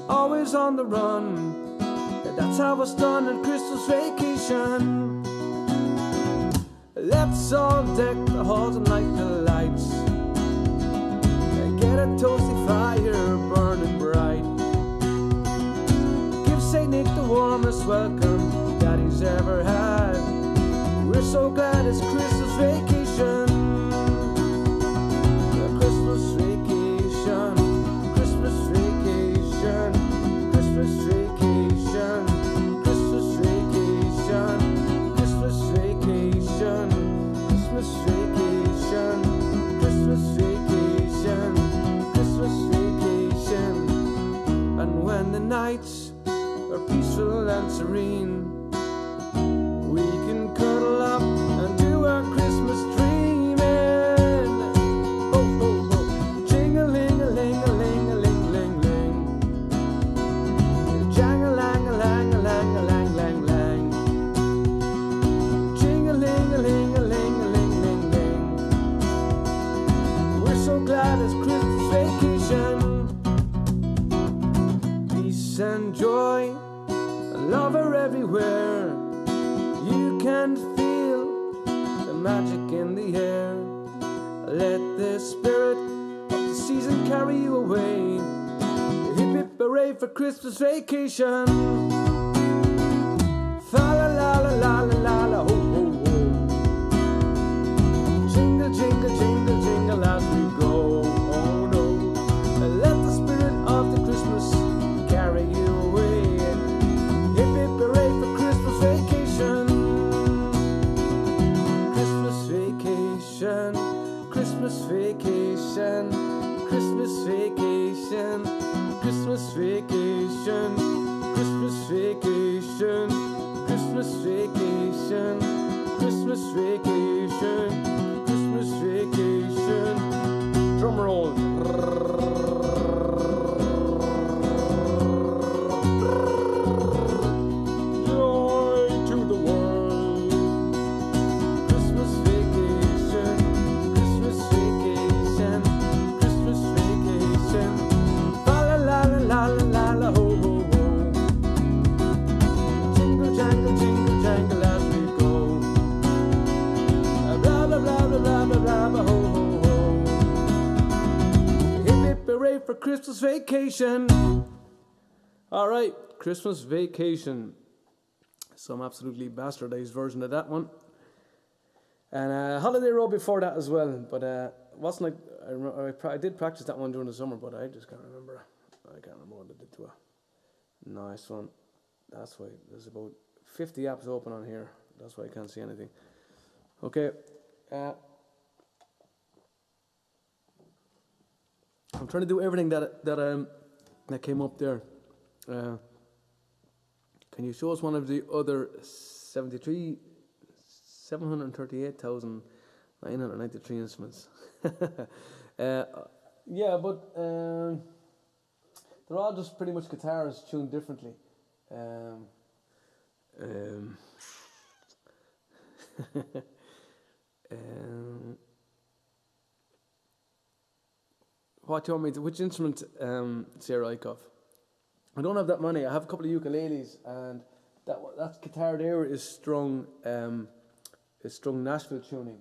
Speaker 1: Always on the run. That's how it's done at Christmas vacation. Let's all deck the halls and light the lights, and get a toasty fire burning bright. Give St. Nick the warmest welcome that he's ever had. We're so glad it's Christmas vacation. Christmas vacation, Christmas vacation, Christmas vacation, Christmas vacation, Christmas vacation, Christmas vacation, Christmas vacation, Christmas vacation. And when the nights are peaceful and serene, we can cuddle up and do our Christmas dreaming. Oh, oh, oh, jing-a-ling-a-ling-a-ling-a-ling-a-ling-ling. Jang-a-lang-a-lang-a-lang-a-lang-lang-lang. Jing-a-ling-a-ling-a-ling-a-ling-ling-ling. We're so glad it's Christmas vacation. Peace and joy, love are everywhere. You can feel the magic in the air. Let the spirit of the season carry you away. Hip hip hooray for Christmas vacation. Fa la la la la la la la ho ho ho. Jingle jingle jingle jingle as we go. Oh no, let the spirit of the Christmas carry you away. Hip hip hooray for Christmas vacation. Christmas vacation, Christmas vacation, Christmas vacation, Christmas vacation, Christmas vacation, Christmas vacation, Christmas vacation, Christmas vacation. Drum roll. Joy to the world. Christmas vacation, Christmas vacation, Christmas vacation. Fa la la la la la la la ho ho ho. Jingle jangle jingle jangle as we go. Blah blah blah blah blah blah blah blah ho ho ho. Hip hip hooray for Christmas vacation. All right, Christmas vacation. Some absolutely bastardized version of that one. And Holiday Road before that as well, but wasn't like I did practice that one during the summer, but I just can't remember. I can't remember what I did to it. Nice one. That's why there's about 50 apps open on here. That's why I can't see anything. Okay. I'm trying to do everything that came up there. Can you show us one of the other 738,993 instruments? Yeah, but they're all just pretty much guitars tuned differently. What do you want me to? Which instrument, Sarah Eichhoff? I don't have that many. I have a couple of ukuleles, and that guitar there is strung Nashville tuning,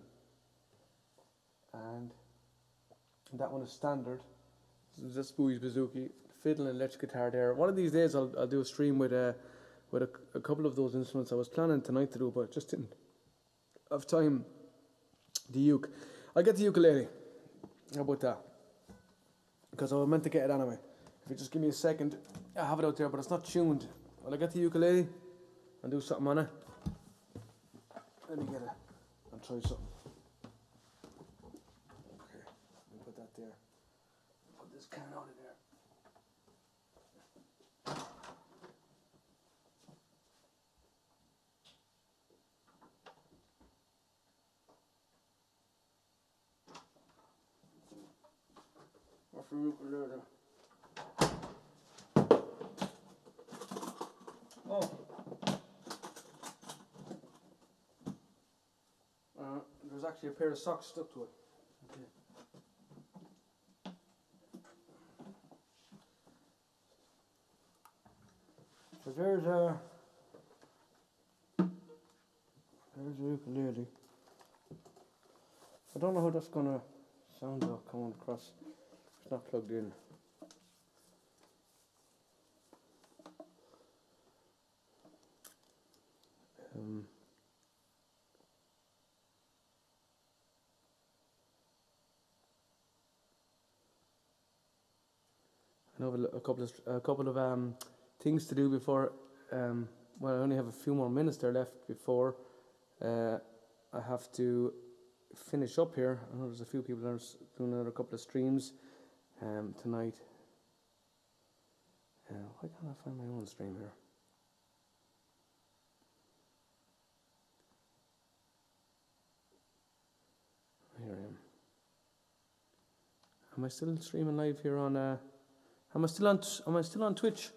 Speaker 1: and that one is standard. This is just Bowie's Bouzouki, fiddle and electric guitar there. One of these days I'll do a stream with a couple of those instruments. I was planning tonight to do, but just didn't have time. The uke, I'll get the ukulele. How about that? Because I was meant to get it anyway. If you just give me a second, I have it out there, but it's not tuned. Will I get the ukulele and do something on it? Let me get it and try something. Okay, let me put that there. Put this can out of there. What's the ukulele?
Speaker 2: Oh,
Speaker 1: there's actually a pair of socks stuck to it. Okay. So there's a ukulele. I don't know how that's gonna sound though coming across. It's not plugged in. I have a couple of things to do before. Well, I only have a few more minutes there left before I have to finish up here. I know there's a few people that are doing another couple of streams tonight. Why can't I find my own stream here? Here I am. Am I still streaming live here on? Am I still on Twitch?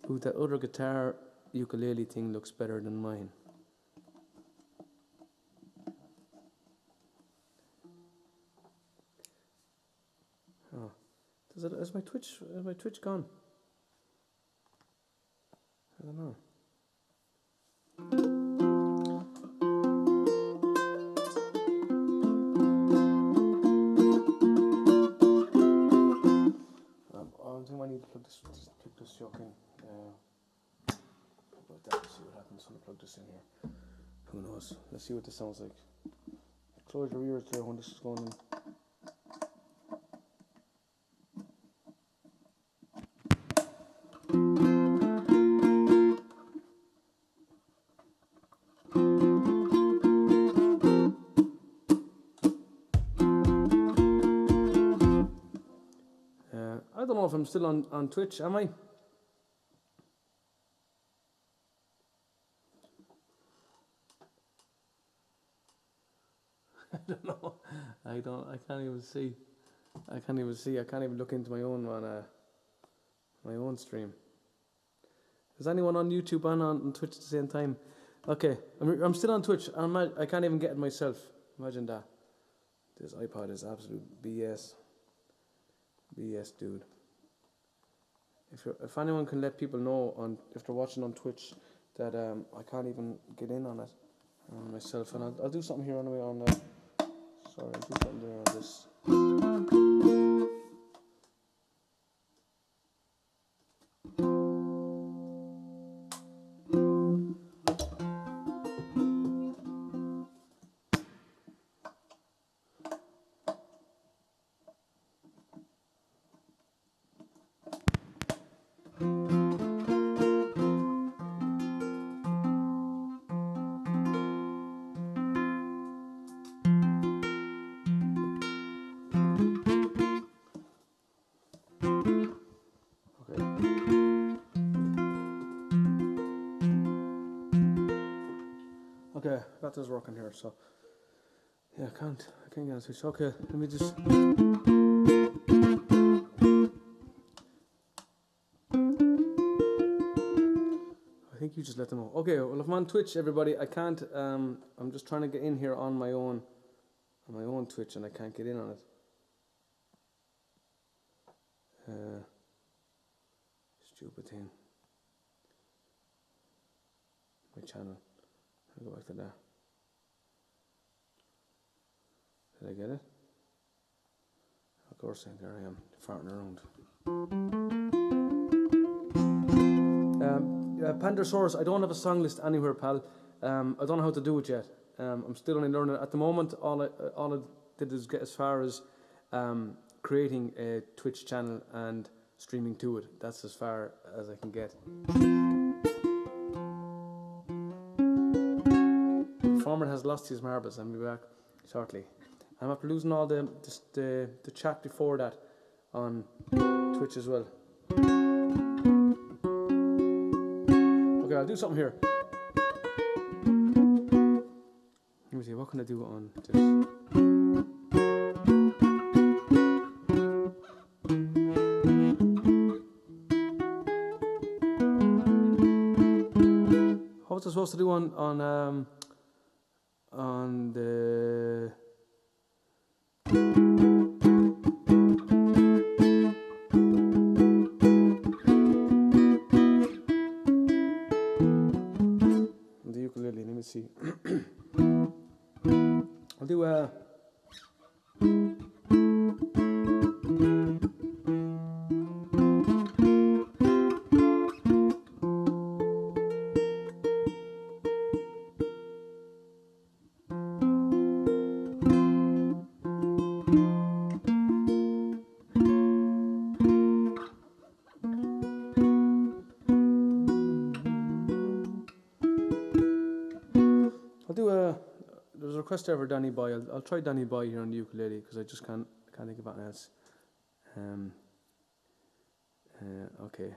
Speaker 1: Ooh, that other guitar ukulele thing looks better than mine. Oh, is my Twitch gone? I don't know. I think I need to plug this jock in. About that, see what happens when I plug this in here. Who knows? Let's see what this sounds like. Close your ears there when this is going in. I don't know if I'm still on Twitch, am I? I don't know. I can't even see. I can't even look into my own my own stream. Is anyone on YouTube on Twitch at the same time? Okay, I'm still on Twitch. I can't even get it myself. Imagine that. This iPod is absolute BS. BS, dude. If anyone can let people know if they're watching on Twitch that I can't even get in on it myself, and I'll do something here anyway on sorry, I'll do something there on this. Okay, got this working here, so yeah, I can't get on Switch. Okay, let me just. I think You just let them know. Okay, well, if I'm on Twitch, everybody, I can't. I'm just trying to get in here on my own Twitch, and I can't get in on it. Stupid thing. My channel. I'll go back to that. Did I get it? Of course, there I am, farting around. Pandasaurus, I don't have a song list anywhere, pal. I don't know how to do it yet. I'm still only learning. At the moment, all I did is get as far as creating a Twitch channel and streaming to it. That's as far as I can get. The performer has lost his marbles. I'll be back shortly. I'm after losing all the chat before that on Twitch as well. Okay, I'll do something here. Let me see, what can I do on this? What was I supposed to do on the... the ukulele, let me see. I'll do there's a request there for Danny Boy. I'll try Danny Boy here on the ukulele because I just can't think of anything else. Okay.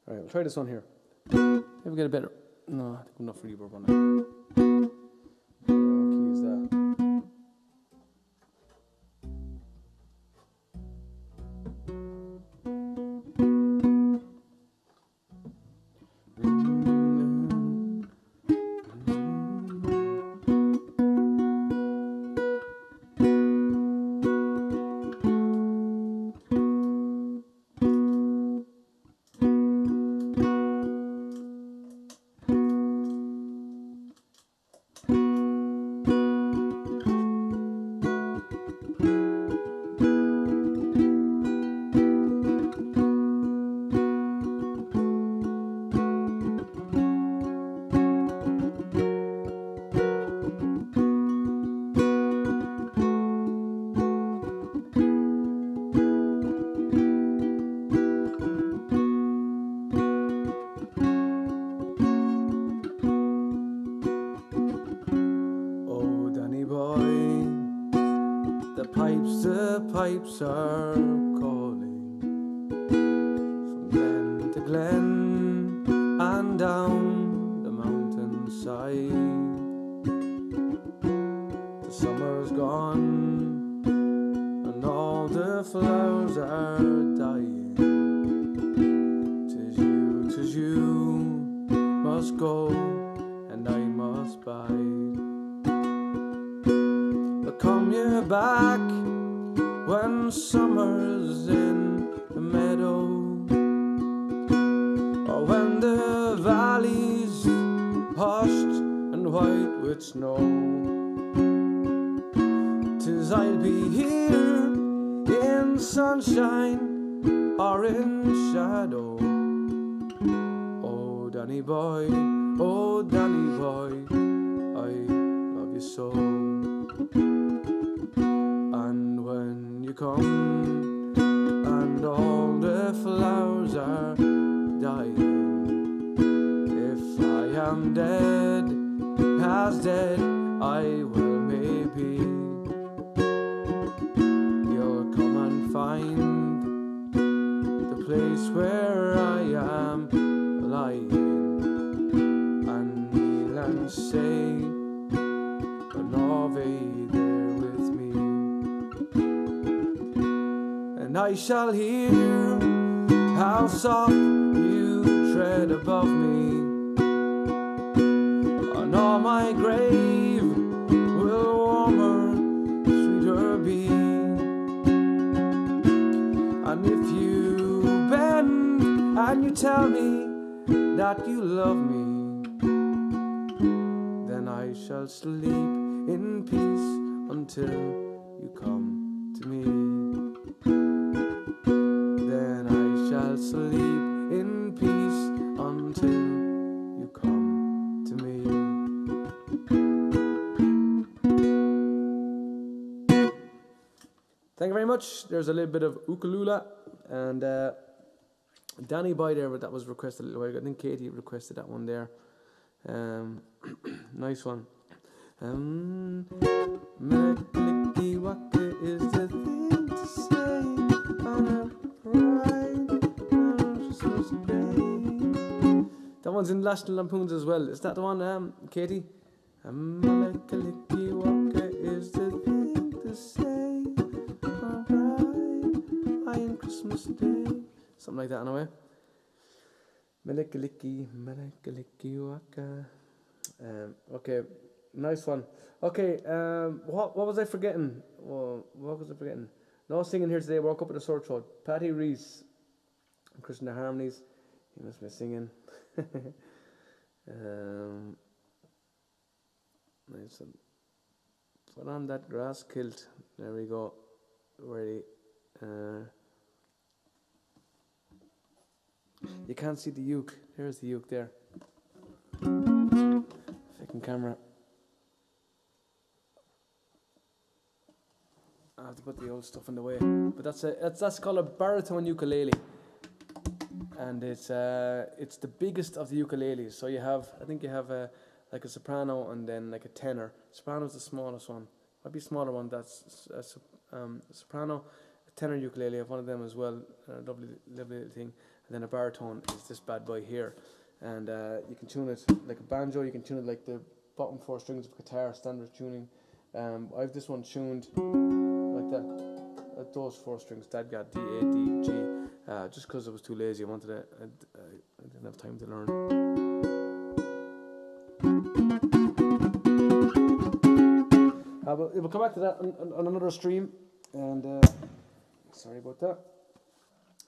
Speaker 1: All right, I'll try this one here. Maybe get a better. No, I think enough reverb on it. What key is that? The pipes are calling from glen to glen and down the mountainside. The summer's gone and all the flowers are dying. 'Tis you must go and I must bide. But come you back when summer's in the meadow, or when the valley's hushed and white with snow. 'Tis I'll be here in sunshine or in shadow. Oh Danny boy, I love you so. And when you come and all the flowers are dying, if I am dead, as dead I will maybe, you'll come and find the place where I am lying, and kneel and say an Ave there with me. And and I shall hear how soft you tread above me. On all my grave will warmer, sweeter be. And if you bend and you tell me that you love me, then I shall sleep in peace until you come to me. Then I shall sleep in peace until you come to me. Thank you very much. There's a little bit of Ukulula, and Danny Boy there, but that was requested a little while ago. I think Katie requested that one there. Nice one. Meklicky waka is the thing to say on a bright Christmas day. That one's in National Lampoons as well. Is that the one, Katie? Meklicky waka is the thing to say on a bright Christmas day. Something like that, anyway. Meklicky waka. Okay, nice one. Okay, what was I forgetting? Well, what was I forgetting? No singing here today. Woke up with a sore throat. Patty Reese, Christian the Harmonies. He must be singing. Nice one. Put on that grass kilt. There we go. Ready. You can't see the uke. There's the uke there. Second camera. I have to put the old stuff in the way. But that's called a baritone ukulele, and it's the biggest of the ukuleles. So I think you have like a soprano and then like a tenor. Soprano's the smallest one. Might be a smaller one. That's a soprano, a tenor ukulele. I have one of them as well. Lovely little thing. And then a baritone is this bad boy here, and you can tune it like a banjo. You can tune it like the bottom 4 strings of guitar, standard tuning. I have this one tuned like that, at those 4 strings. Dad got D, A, D, G. Just because I was too lazy, I didn't have time to learn. We'll come back to that on another stream. And sorry about that.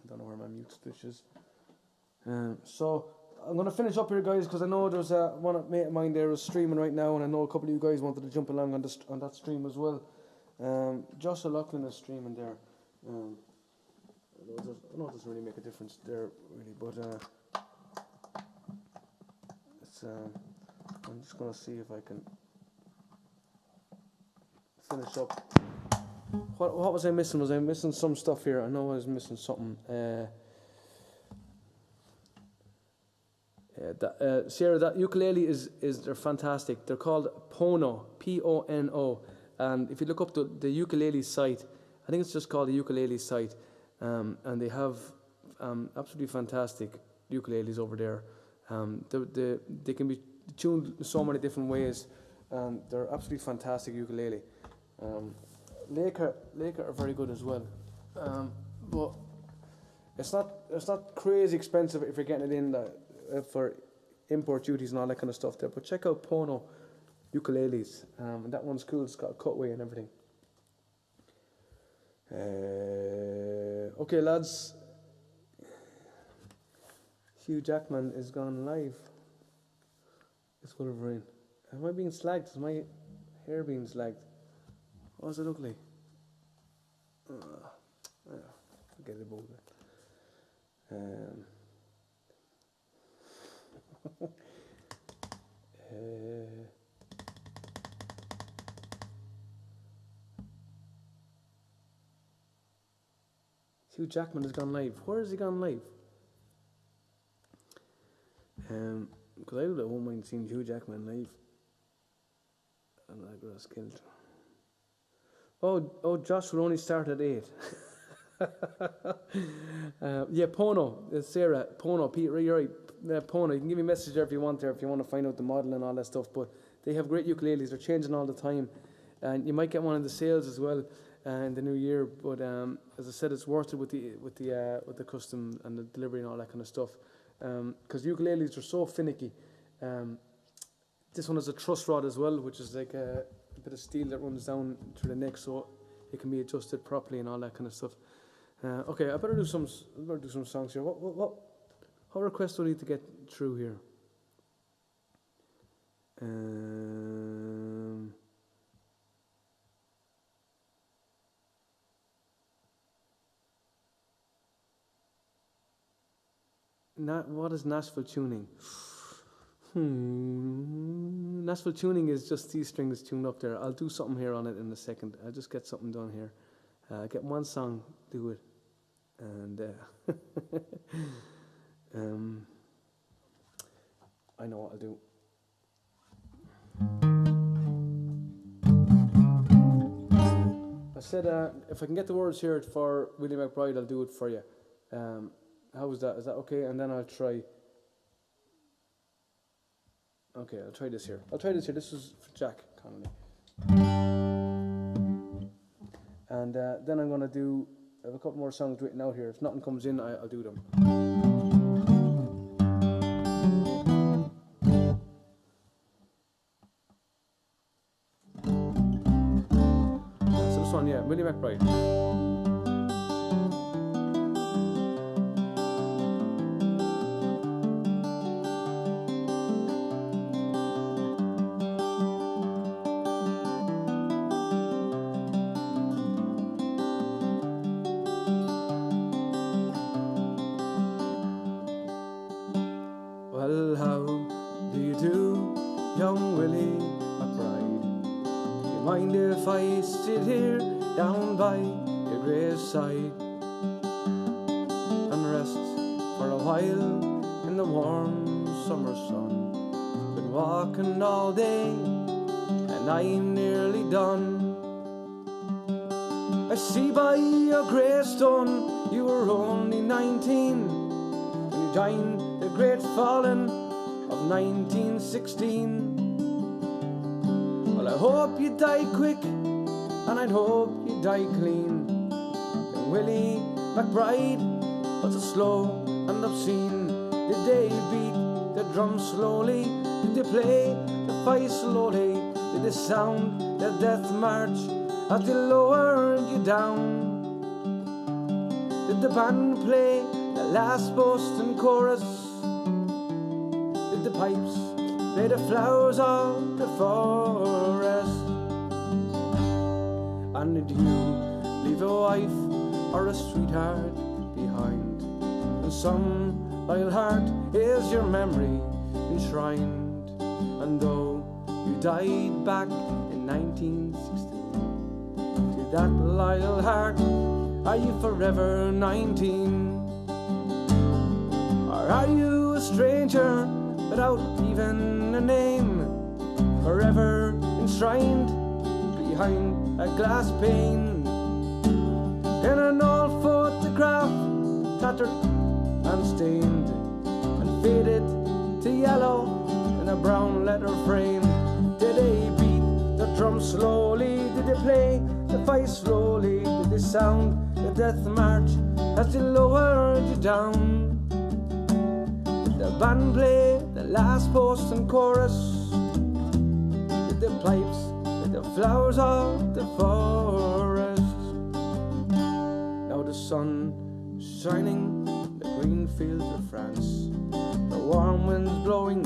Speaker 1: I don't know where my mute switch is. So I'm going to finish up here, guys, because I know there's one mate of mine there is streaming right now, and I know a couple of you guys wanted to jump along on that stream as well. Josh O'Loughlin is streaming there. I know it doesn't really make a difference there, really, but it's. I'm just going to see if I can finish up. What was I missing? Was I missing some stuff here? I know I was missing something. Sierra, that ukulele they're fantastic. They're called Pono, P-O-N-O. And if you look up the ukulele site, I think it's just called the ukulele site. And they have absolutely fantastic ukuleles over there. They can be tuned so many different ways, and they're absolutely fantastic ukulele. Leica are very good as well, but it's not crazy expensive if you're getting it in for import duties and all that kind of stuff there. But check out Pono ukuleles, and that one's cool. It's got a cutaway and everything. Okay, lads. Hugh Jackman is gone live. It's Wolverine. Am I being slagged? Is my hair being slagged? What does it look like? Forget about it. Hugh Jackman has gone live. Where has he gone live? Because I won't mind seeing Hugh Jackman live. And I got skilled. Oh, Josh will only start at 8. Yeah, Pono, Sarah, Pono, Peter, you're right. Pono, you can give me a message there if you want to find out the model and all that stuff. But they have great ukuleles. They're changing all the time, and you might get one in the sales as well. in the new year. But as I said, it's worth it with the custom and the delivery and all that kind of stuff. Because ukuleles are so finicky. This one has a truss rod as well, which is like a bit of steel that runs down through the neck, so it can be adjusted properly and all that kind of stuff. Okay, I better do some songs here. What requests do I need to get through here? What is Nashville tuning? Nashville tuning is just these strings tuned up there. I'll do something here on it in a second. I'll just get something done here. Get one song, do it, and I know what I'll do. I said if I can get the words here for Willie McBride, I'll do it for you. How is that? Is that okay? And then I'll try. Okay, I'll try this here. This is for Jack Connolly. And then I'm going to do, I have a couple more songs written out here. If nothing comes in, I'll do them. So this one, yeah, Willie McBride. Well, how do you do, young Willie McBride? Do you mind if I sit here down by your graveside and rest for a while in the warm summer sun? Been walking all day and I'm nearly done. I see by your gravestone you were only 19 when you joined the great fallen of 1916. Well, I hope you die quick, and I'd hope you die clean. And Willie McBride was a slow and obscene. Did they beat the drum slowly? Did they play the fife slowly? Did they sound the death march as they lowered you down? Did the band play the last boast and chorus? The pipes play the flowers of the forest? And did you leave a wife or a sweetheart behind? And some loyal heart is your memory enshrined. And though you died back in 1916, to that loyal heart are you forever 19? Or are you a stranger without even a name, forever enshrined behind a glass pane, in an old photograph, tattered and stained, and faded to yellow in a brown letter frame? Did they beat the drum slowly? Did they play the fife slowly? Did they sound the death march as they lowered you down? The band play the last post and chorus? Did the pipes, did the flowers of the forest? Now the sun is shining the green fields of France, the warm winds blowing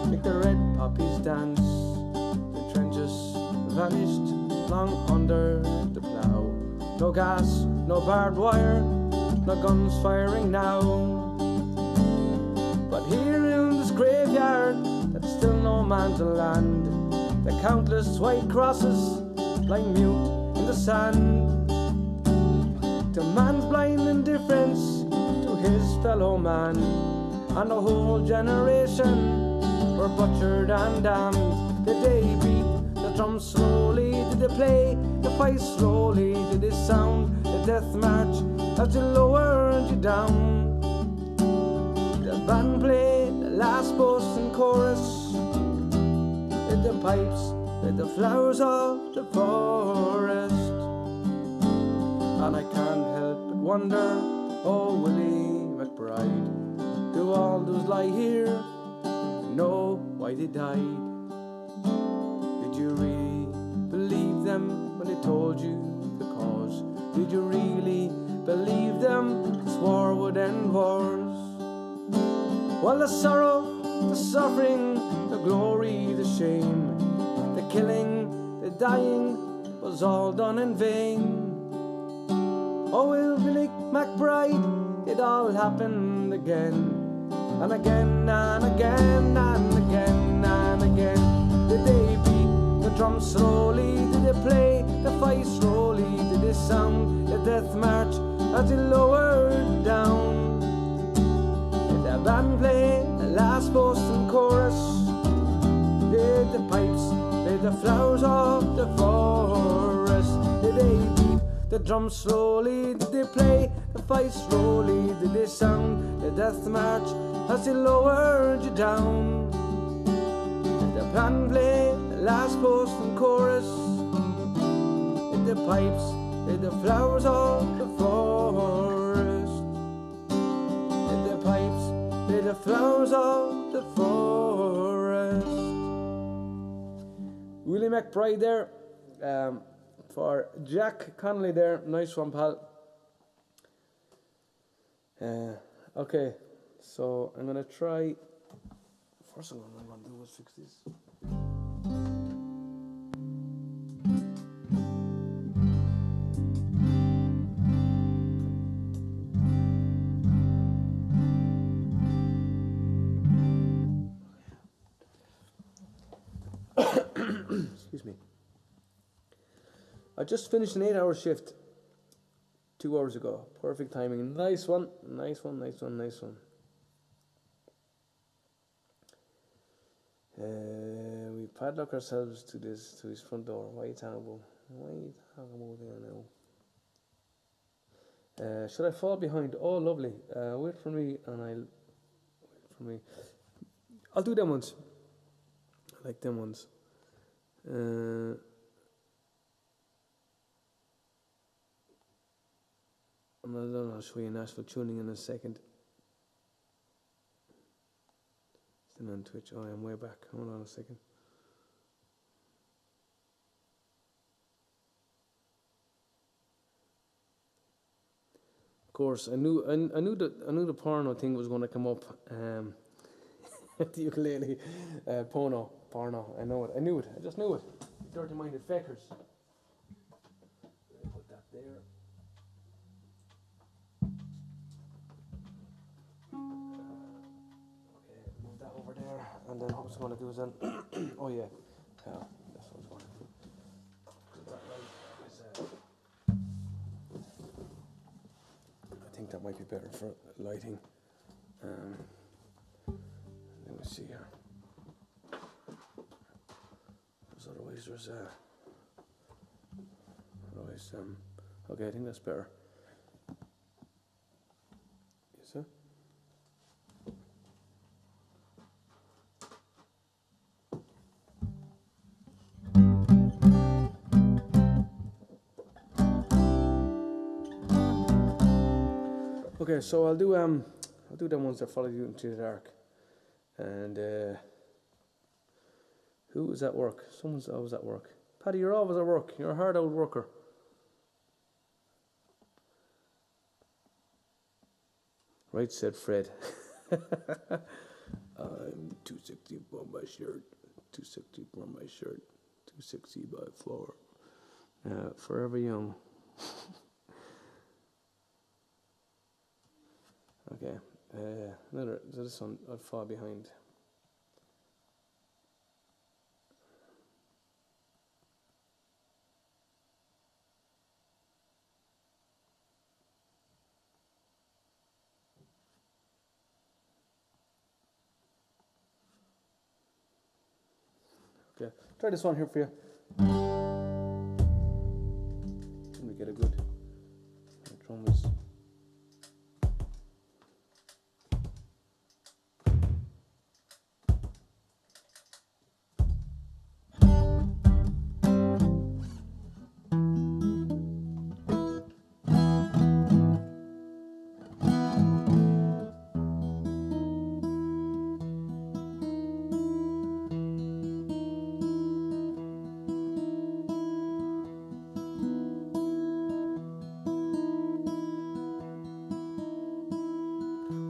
Speaker 1: make the red poppies dance. The trenches vanished long under the plough. No gas, no barbed wire, no guns firing now. But here in this graveyard that's still no man's land, the countless white crosses lying mute in the sand, to man's blind indifference to his fellow man, and a whole generation were butchered and damned. Did they beat the drum slowly? Did they play the fife slowly? Did they sound the death march as they lowered you down? The band played the last post and chorus, with the pipes, with the flowers of the forest. and I can't help but wonder, oh Willie McBride, do all those lie here know why they died? Did you really believe them when they told you the cause? Did you really believe them this war would end wars? Well, the sorrow, the suffering, the glory, the shame, the killing, the dying was all done in vain. Oh, Willie McBride, it all happened again, and again, and again, and again, and again. Did they beat the drum slowly? Did they play the fife slowly? Did they sound the death march as they lowered down? Did the band play the last post and chorus? Did the pipes play the flowers of the forest? Did they beat the drum slowly? Did they play the fife slowly? Did they sound the death march as they lowered you down? Did the band play the last post and chorus? Did the pipes play the flowers of the forest? Did the pipes play the flowers of the forest? Willie McBride there, for Jack Connolly there. Nice one, pal. Okay, so I'm gonna try. First thing I'm gonna do is fix this. Excuse me. I just finished an 8-hour shift 2 hours ago. Perfect timing. Nice one. Nice one, nice one, nice one. We padlock ourselves to his front door. Why are you talking about? Why are you talking about there now? Should I fall behind? Oh, lovely. Wait for me, and I'll do them ones. I like them ones. I'll show you Nashville tuning in a second. Still on Twitch. Oh, I'm way back. Hold on a second. Of course, I knew the porno thing was going to come up. The ukulele, porno. I know it. I knew it. I just knew it. Dirty-minded feckers. Let me put that there. Okay, move that over there, and then what I was going to do is then. Oh yeah, that's what I was going to do. That light is, I think that might be better for lighting. Let me see here. Otherwise, okay, I think that's better. Yes, sir. Okay, so I'll do them ones that follow you into the dark, and who was at work? Someone's always at work. Paddy, you're always at work. You're a hard old worker. Right, said Fred. I'm too sexy for my shirt. Too sexy for my shirt. Too sexy by floor. Forever young. Okay. This one I'd fall behind. Okay, try this one here for you. Let me get a good drum is.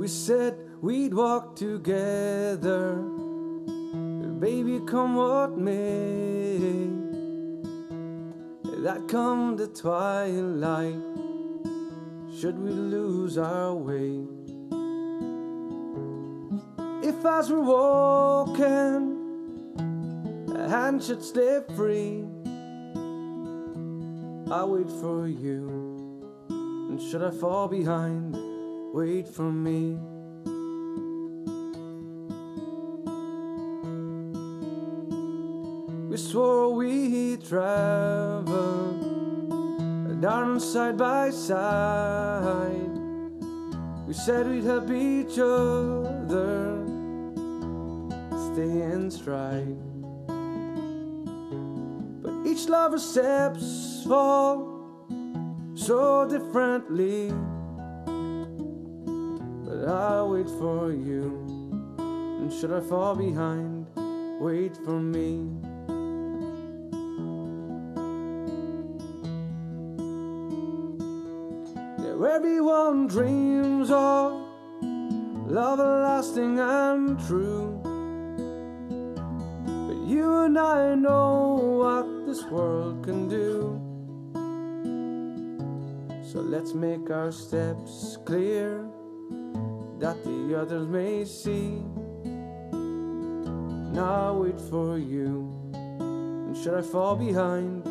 Speaker 1: We said we'd walk together, baby, come what may. That come the twilight, should we lose our way. If as we're walking, a hand should slip free, I'll wait for you, and should I fall behind, wait for me. We swore we'd travel, darling, side by side. We said we'd help each other stay in stride. But each lover's steps fall so differently. But I'll wait for you, and should I fall behind, wait for me. Everyone dreams of love lasting and true, but you and I know what this world can do. So let's make our steps clear, that the others may see. Now I'll wait for you, and should I fall behind,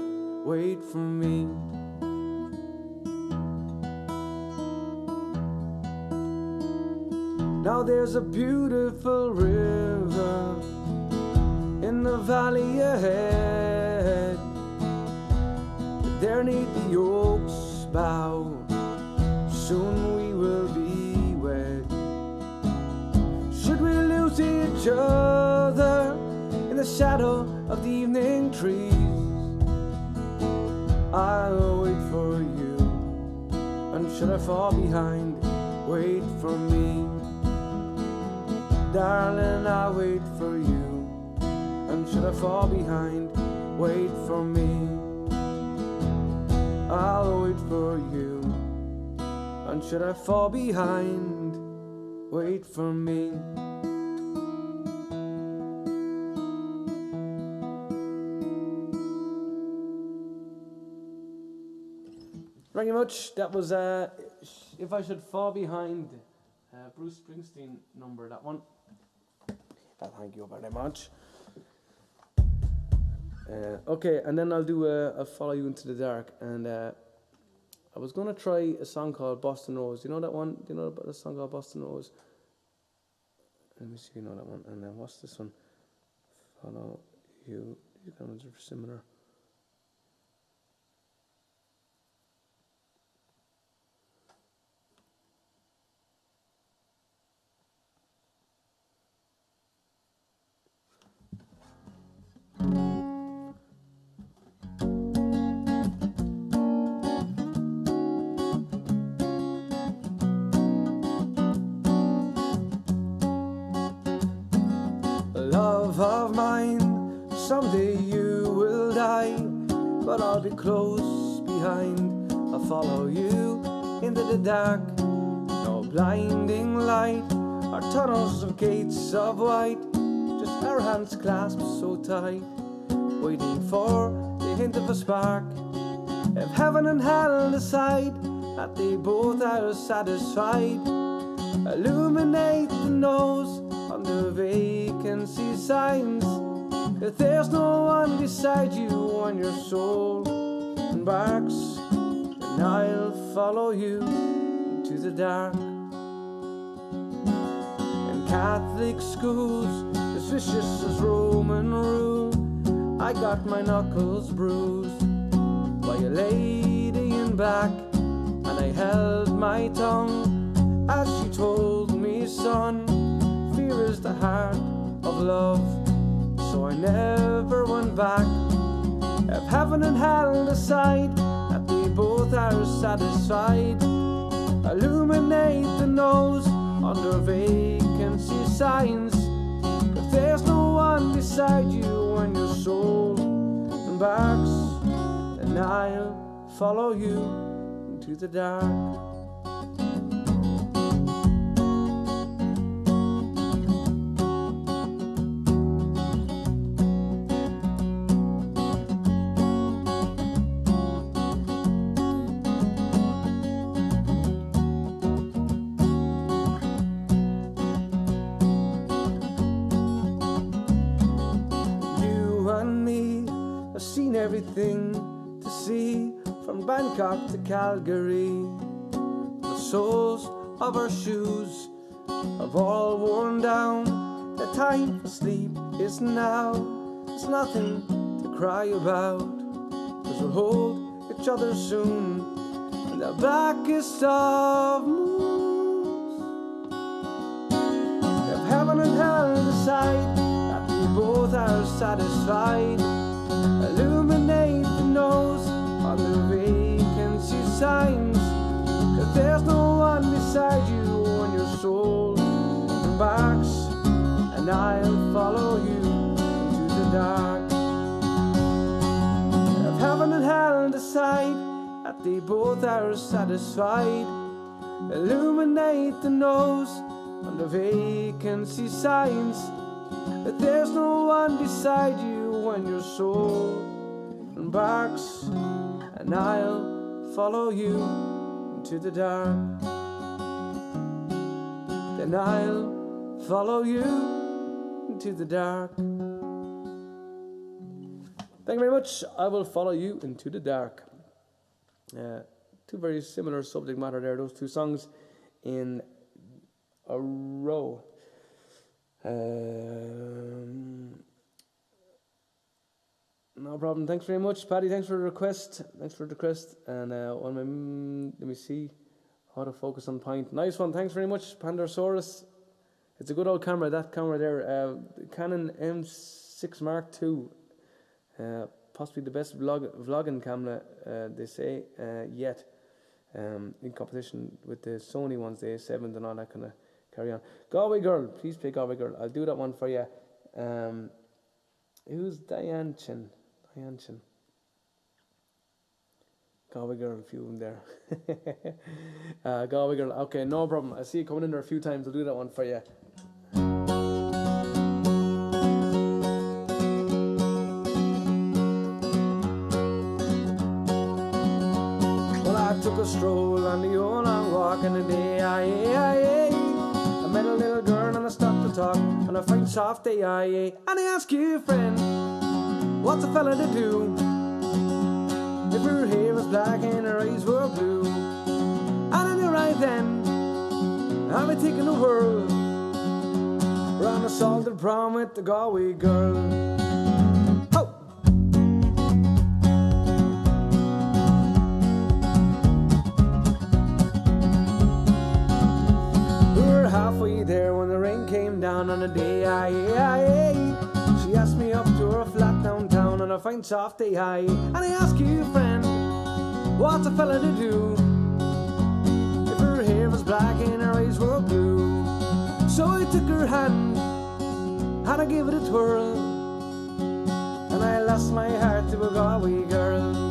Speaker 1: wait for me. Now there's a beautiful river in the valley ahead. There 'neath the oak's bough, soon we will be wed. Should we lose each other in the shadow of the evening trees, I'll wait for you, and should I fall behind, wait for me. Darling, I'll wait for you, and should I fall behind, wait for me. I'll wait for you, and should I fall behind, wait for me. Thank you much. That was If I Should Fall Behind, Bruce Springsteen number, that one. Thank you very much. Okay, and then I'll do a Follow You Into the Dark, and I was gonna try a song called Boston Rose. You know that one? Do you know about the song called Boston Rose? Let me see if you know that one. And then what's this one? Follow You. You kind of similar. Love of mine, someday you will die, but I'll be close behind. I'll follow you into the dark, no blinding light, or tunnels of gates of white, just our hands clasped so tight, waiting for the hint of a spark. If heaven and hell decide that they both are satisfied, illuminate the nose on the vacancy signs. If there's no one beside you when your soul embarks, then I'll follow you into the dark. In Catholic schools, as vicious as Roman rule, I got my knuckles bruised by a lady in black, and I held my tongue as she told me, son, fear is the heart of love, so I never went back. If heaven and hell decide that they both are satisfied, illuminate the nose under vacancy signs. If there's no one beside you when your soul embarks, then I'll follow you into the dark. from Bangkok to Calgary. The soles of our shoes have all worn down. The time for sleep is now. There's nothing to cry about, 'cause we'll hold each other soon in the blackest of moons. If heaven and hell decide that we both are satisfied, illuminate the nose on the vacancy signs, 'cause there's no one beside you when your soul embarks, and I'll follow you into the dark. If heaven and hell decide that they both are satisfied, illuminate the nose on the vacancy signs, that there's no one beside you when your soul embarks, and I'll follow you into the dark. Then I'll follow you into the dark. Thank you very much. I will follow you into the dark. Two very similar subject matter there, those two songs in a row. No problem. Thanks very much, Paddy. Thanks for the request. And let me see how to focus on point. Nice one. Thanks very much, Pandasaurus. It's a good old camera. That camera there, Canon M6 Mark II. Possibly the best vlogging camera, they say, yet, in competition with the Sony ones, the A7 and all that kind of carry on. Galway Girl, please play Galway Girl. I'll do that one for you. Who's Diane Chin? Galway Girl, a few of them there. Galway Girl, okay, no problem. I see you coming in there a few times. I'll do that one for you. Took a stroll on the old long walk in the day, I met a little girl and I stopped to talk on a fine soft day, and I asked you, friend, what's a fella to do if her hair was black and her eyes were blue? And I knew right then I'd be taking the world round the salted prom with the Galway Girl. Halfway there when the rain came down on a day, she asked me up to her flat downtown on a fine soft day, and I asked you, friend, what's a fella to do if her hair was black and her eyes were blue? So I took her hand and I gave it a twirl, and I lost my heart to a Galway girl.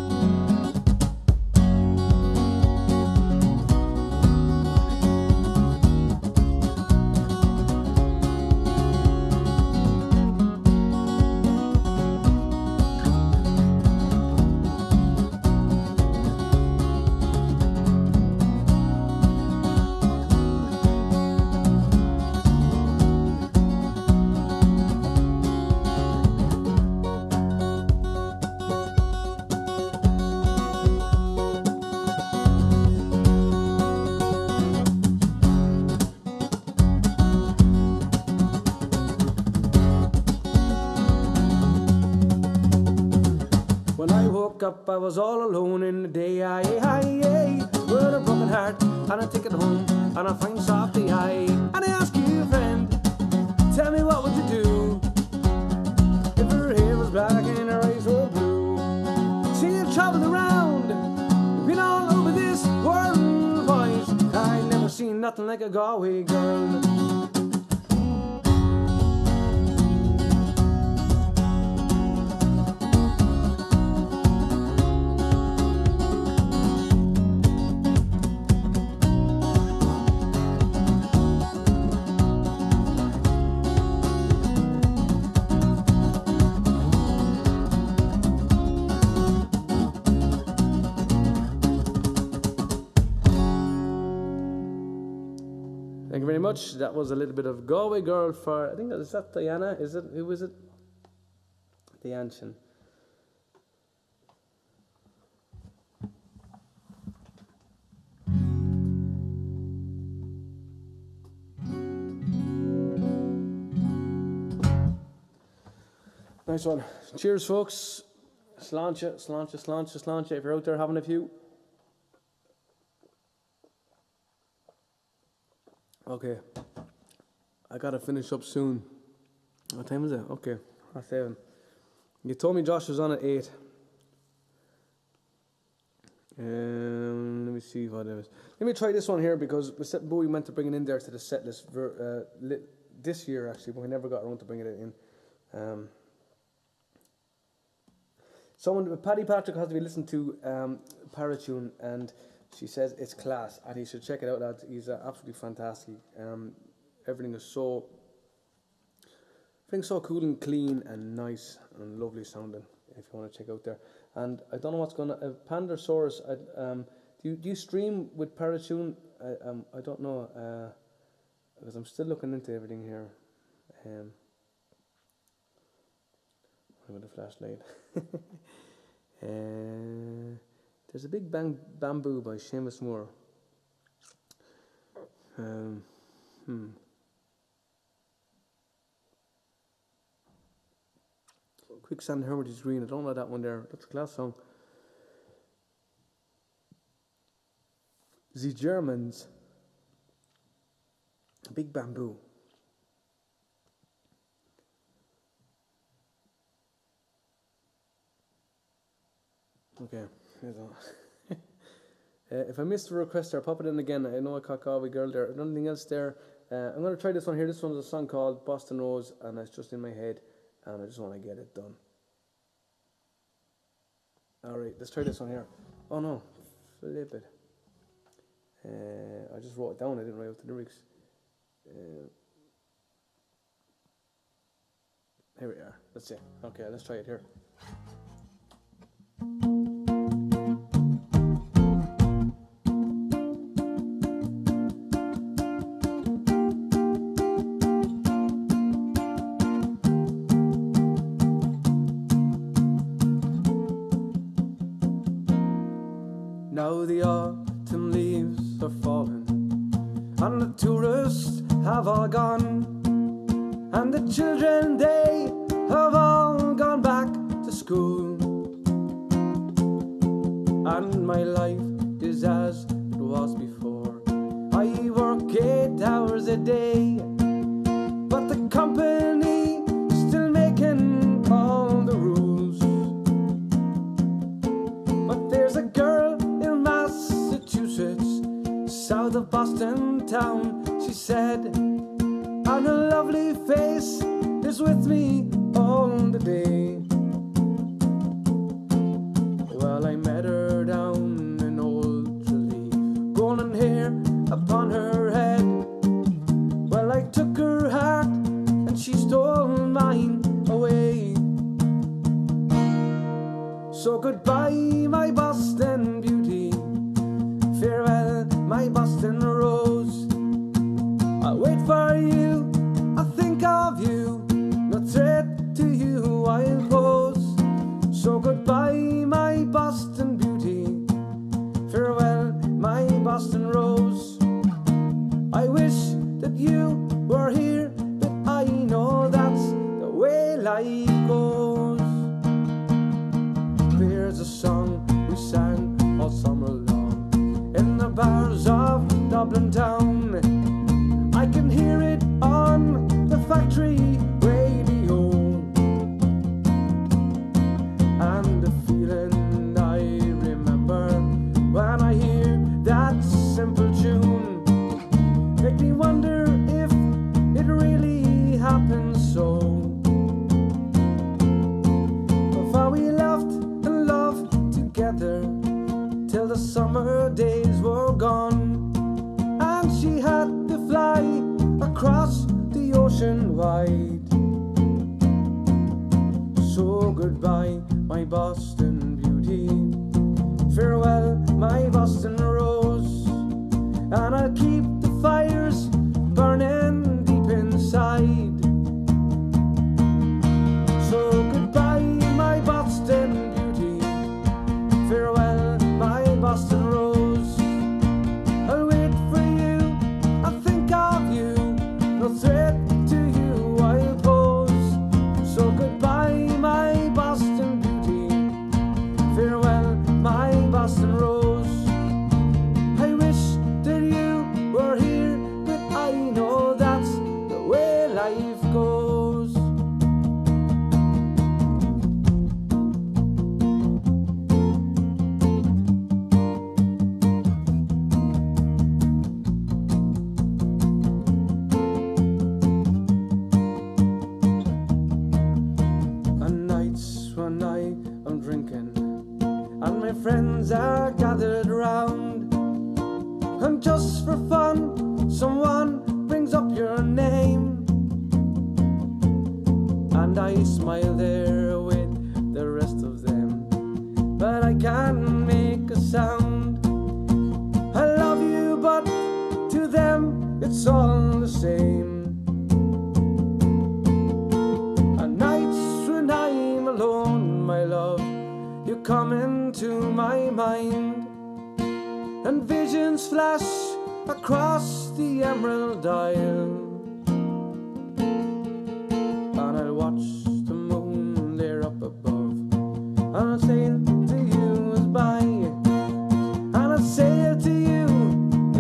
Speaker 1: Up, I was all alone in the day, with a broken heart, and I take it home, and I find soft day, and I ask you, friend, tell me what would you do if her hair was black and her eyes were blue? See you traveling around, been all over this world, boys, I never seen nothing like a Galway girl. Thank you very much. That was a little bit of Galway Girl for, I think is that Diana? Is it? Who is it? Diane Chin. Nice one. Cheers, folks. Sláinte, sláinte, sláinte, sláinte. If you're out there having a few. Okay. I gotta finish up soon. What time is it? Okay. 7:30. You told me Josh was on at 8. Let me see what it is. Let me try this one here because we meant to bring it in there to the set list this year actually, but we never got around to bringing it in. Paddy Patrick has to be listened to Paratune, and she says it's class, and he should check it out, lads. He's absolutely fantastic. Everything is so cool and clean and nice and lovely sounding. If you want to check out there, and I don't know what's going to Pandasaurus. Do you stream with Paratune? I don't know because I'm still looking into everything here. With the flashlight. There's a big bamboo by Seamus Moore. Quicksand Hermitage Green. I don't know that one there. That's a class song. The Germans. Big bamboo. Okay. If I missed a request there, pop it in again. I know I caught Galway Girl there. Nothing else there. I'm going to try this one here. This one is a song called Boston Rose, and it's just in my head, and I just want to get it done. Alright, let's try this one here. Oh no, flip it. I just wrote it down, I didn't write out the lyrics. Here we are, let's see. Okay, let's try it here. Now the autumn leaves are falling, and the tourists have all gone, and the children, they have all gone back to school, and my life is as it was before. I work 8 hours a day, but the company is still making all the rules. But there's a girl in Massachusetts, south of Boston town, she said, and her lovely face is with me all the day. Well, I met her down in Old Tralee, golden hair upon her head. Well, I took her heart and she stole mine away. So goodbye, my Boston beauty, farewell, my Boston rose. I'll wait for you, I'll think of you, no threat to you I'll pose. So goodbye, my Boston beauty, farewell, my Boston rose. I wish that you were here, but I know that's the way life goes. There's a song we sang all summer long in the bars of Dublin town. I can hear it on the factory radio, and the feeling I remember when I hear that simple tune make me wonder if it really happened so. Of how we laughed and loved together till the summer days were gone, and she had to fly across the ocean wide. So goodbye, my Boston beauty, farewell, my Boston rose, and I'll keep the fires burning deep inside. So goodbye, my Boston beauty, farewell, my Boston rose. I'll wait for you, I'll think of you, no threat to you I'll pose. So goodbye, my are gathered round, and just for fun, someone brings up your name, and I smile there with the rest of them, but I can't make a sound. I love you, but to them it's all the same. And nights when I'm alone, my love, you come into my mind, and visions flash across the emerald isle, and I'll watch the moon there up above, and I'll sail to you as by, and I'll sail to you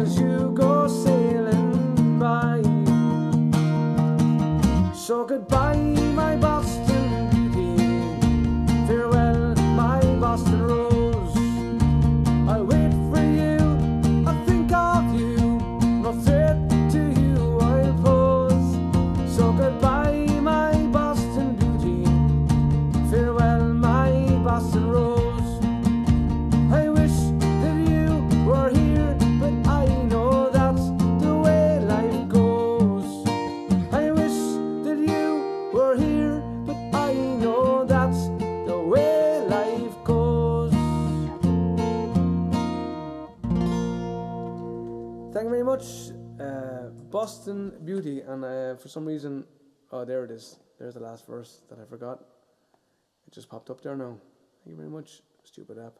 Speaker 1: as you go sailing by. So goodbye, my Boston beauty, farewell, my Boston rose. I'll wait for you, I'll think of you, no threat to you I'll pose. So goodbye, my Boston beauty, farewell, my Boston rose. I wish that you were here, but I know that's the way life goes. I wish that you were here, but I know that's the way life goes. Thank you very much, Boston Beauty. And for some reason, oh, there it is. There's the last verse that I forgot. It just popped up there now. Thank you very much, stupid app.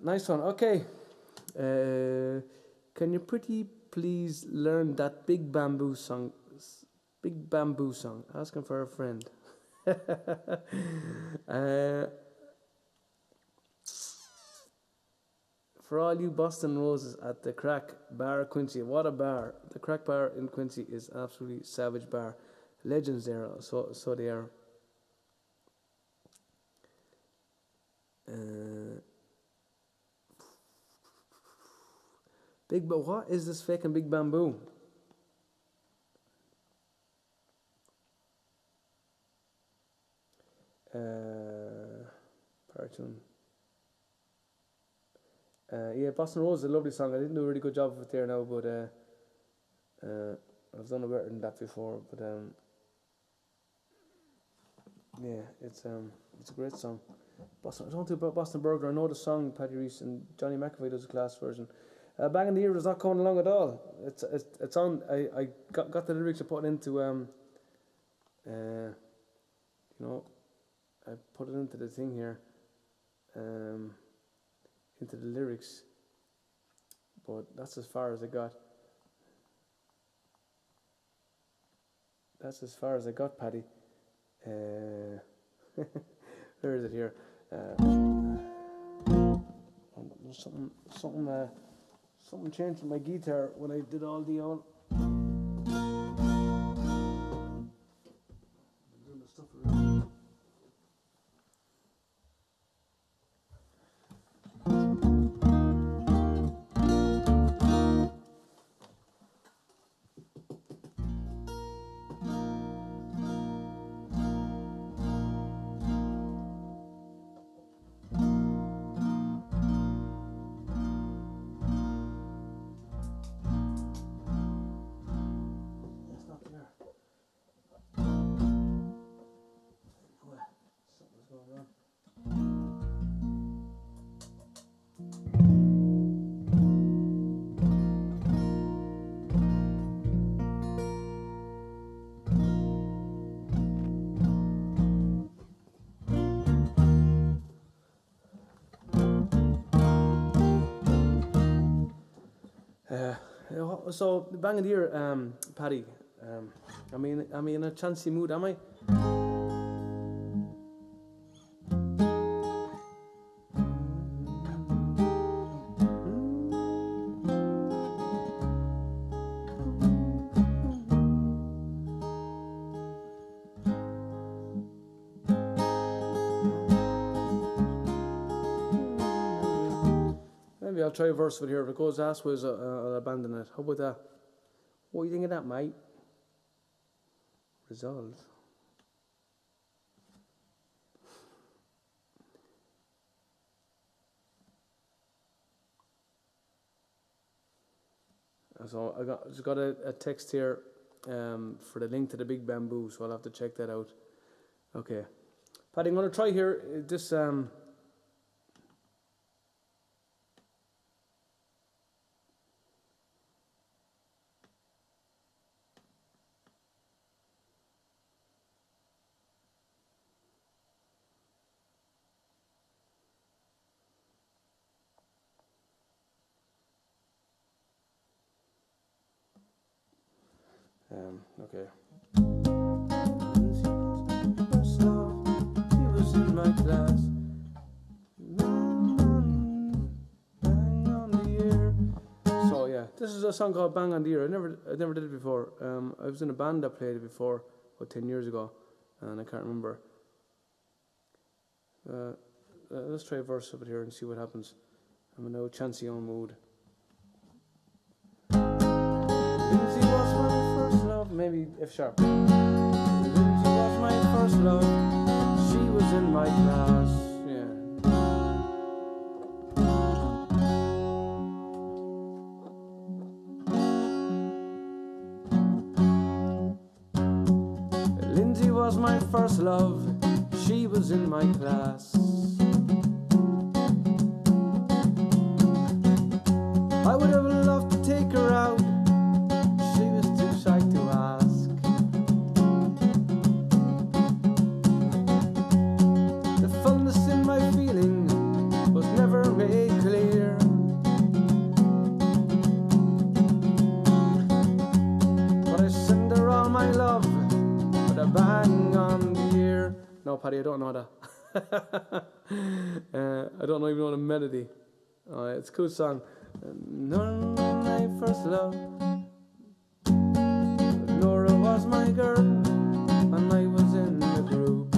Speaker 1: Nice one. Okay. Can you pretty please learn that Big Bamboo song? Big Bamboo song. Asking for a friend. For all you Boston Roses at the Crack Bar, Quincy. What a bar! The Crack Bar in Quincy is absolutely savage bar. Legends there. So they are. What is this fucking Big Bamboo? Cartoon. Yeah, Boston Rose is a lovely song. I didn't do a really good job of it there now, but I've done a better than that before. But yeah, it's a great song. Boston. I don't do about Boston Burglar. I know the song. Paddy Reese and Johnny McAvoy does a class version. Bang in the Ear is not coming along at all. It's on. I got the lyrics. I put it into you know, I put it into the thing here, into the lyrics. But that's as far as I got. That's as far as I got, Paddy. Where is it here? There's something changed with my guitar when I did all the old. Doing the stuff around. So Bang in the Ear, Paddy. I mean, in a chancy mood, am I? Maybe I'll try a verse of it here. If it goes assways, I'll abandon it. How about that? What do you think of that, mate? Resolve. So just got a text here for the link to the Big Bamboo, so I'll have to check that out. Okay, Paddy, I'm going to try here this. Okay. He was in my class. Bang on the ear. So yeah, this is a song called "Bang on the Ear." I never did it before. I was in a band that played it before, about 10 years ago, and I can't remember. Let's try a verse of it here and see what happens. I'm in no chancy on mood. Lindsay was my first love, maybe F sharp. Lindsay was my first love. She was in my class. Yeah. Lindsay was my first love. She was in my class. I would have loved to take her out. She was too shy to ask. The fullness in my feeling was never made clear. But I send her all my love with a bang on the ear. No, Paddy, I don't know that. I don't even know the melody. It's a cool song. Nora, my first love. Nora was my girl, and I was in the group.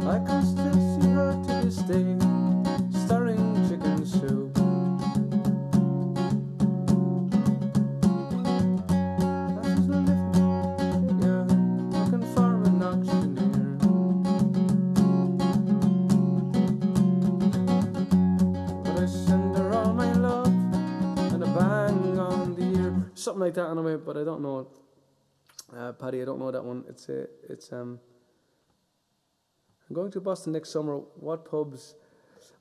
Speaker 1: I can still see her to this day, stirring chicken soup. That's just living, yeah, looking for an auctioneer. But I send her all my love and a bang on the ear, something like that anyway. But I don't know it. Paddy, I don't know that one. I'm going to Boston next summer. What pubs?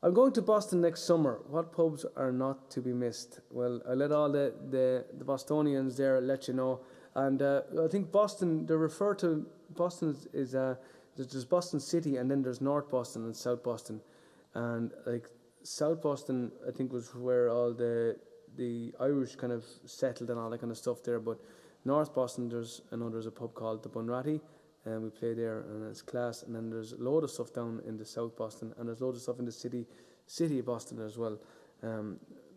Speaker 1: I'm going to Boston next summer. What pubs are not to be missed? Well, I let all the Bostonians there let you know. And I think Boston, they refer to Boston is there's Boston City, and then there's North Boston and South Boston. And like South Boston, I think was where all the Irish kind of settled and all that kind of stuff there. But North Boston, there's a pub called the Bunratty, and we play there, and it's class. And then there's a load of stuff down in the South Boston, and there's loads of stuff in the city of Boston as well.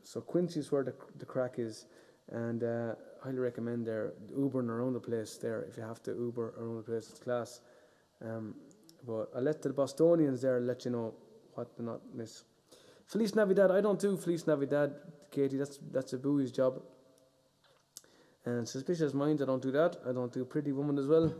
Speaker 1: So Quincy's where the crack is, and highly recommend there Ubering around the place there. If you have to Uber around the place, it's class. But I let the Bostonians there let you know what to not miss. Feliz Navidad. I don't do Feliz Navidad, Katie. That's a booey's job. And Suspicious Minds, I don't do that. I don't do Pretty Woman as well.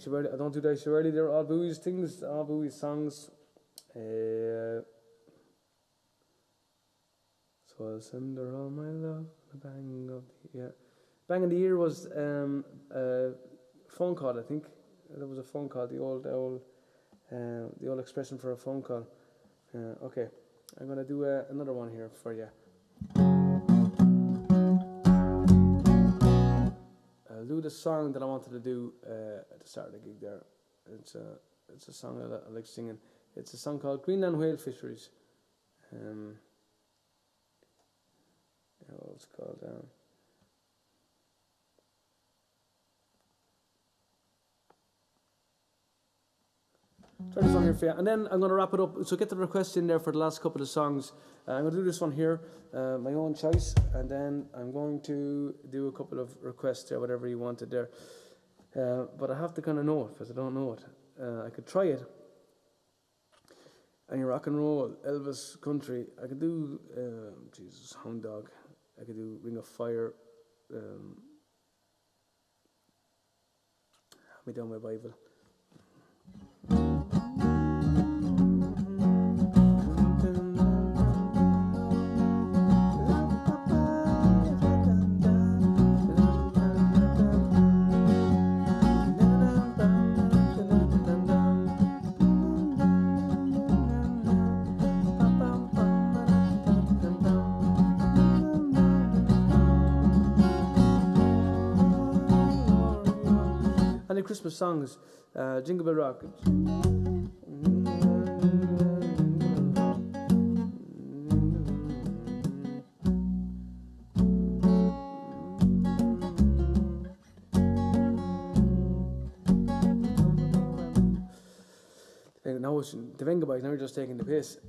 Speaker 1: I don't do Daisy Ridley. They're all Bowie's things, all Bowie's songs. So I'll send her all my love. Bang on the ear was a phone call. I think there was a phone call. The old expression for a phone call. Okay, I'm gonna do another one here for you. I'll do the song that I wanted to do at the start of the gig there. It's a song that I like singing. It's a song called Greenland Whale Fisheries. It's called Try this one here for you. And then I'm going to wrap it up. So get the requests in there for the last couple of songs. I'm going to do this one here, my own choice. And then I'm going to do a couple of requests there, whatever you wanted there. But I have to kind of know it, because I don't know it. I could try it. And your rock and roll, Elvis country. I could do, Jesus, Hound Dog. I could do Ring of Fire. Hand me down my Bible. And the Christmas songs, Jingle Bell Rock. Now it's the Venga Boys, now you're just taking the piss.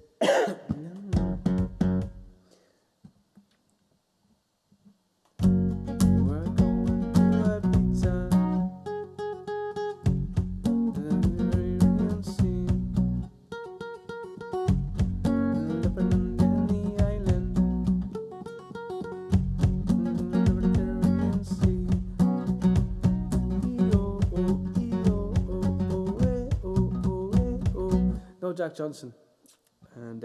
Speaker 1: Jack Johnson and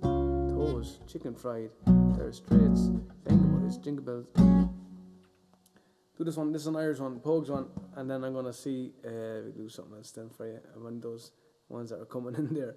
Speaker 1: Toes, Chicken Fried, Dire Straits, Venga Boys, Jingle Bells. Do this one, this is an Irish one, Pogues one, and then I'm gonna see we do something else then for you, one of those ones that are coming in there.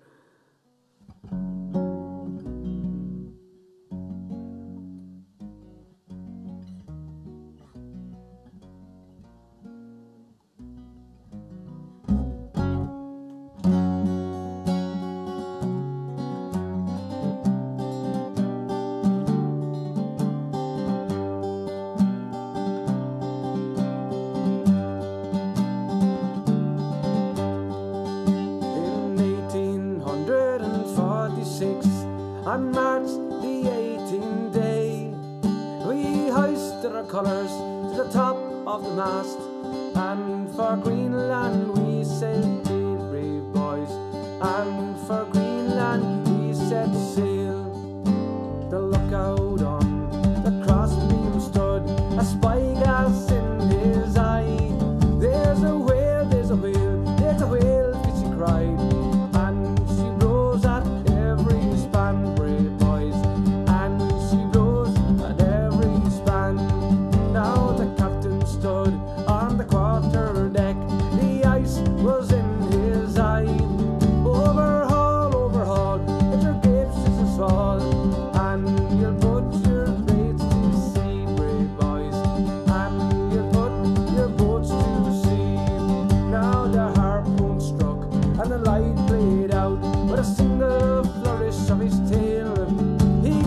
Speaker 1: On March the 18th day, we hoisted our colours to the top of the mast, and for Greenland we sailed, brave boys, and for Greenland we set sail. The lookout on the crossbeam stood, a spyglass in his eye. There's a whale, there's a whale, there's a whale, she cried.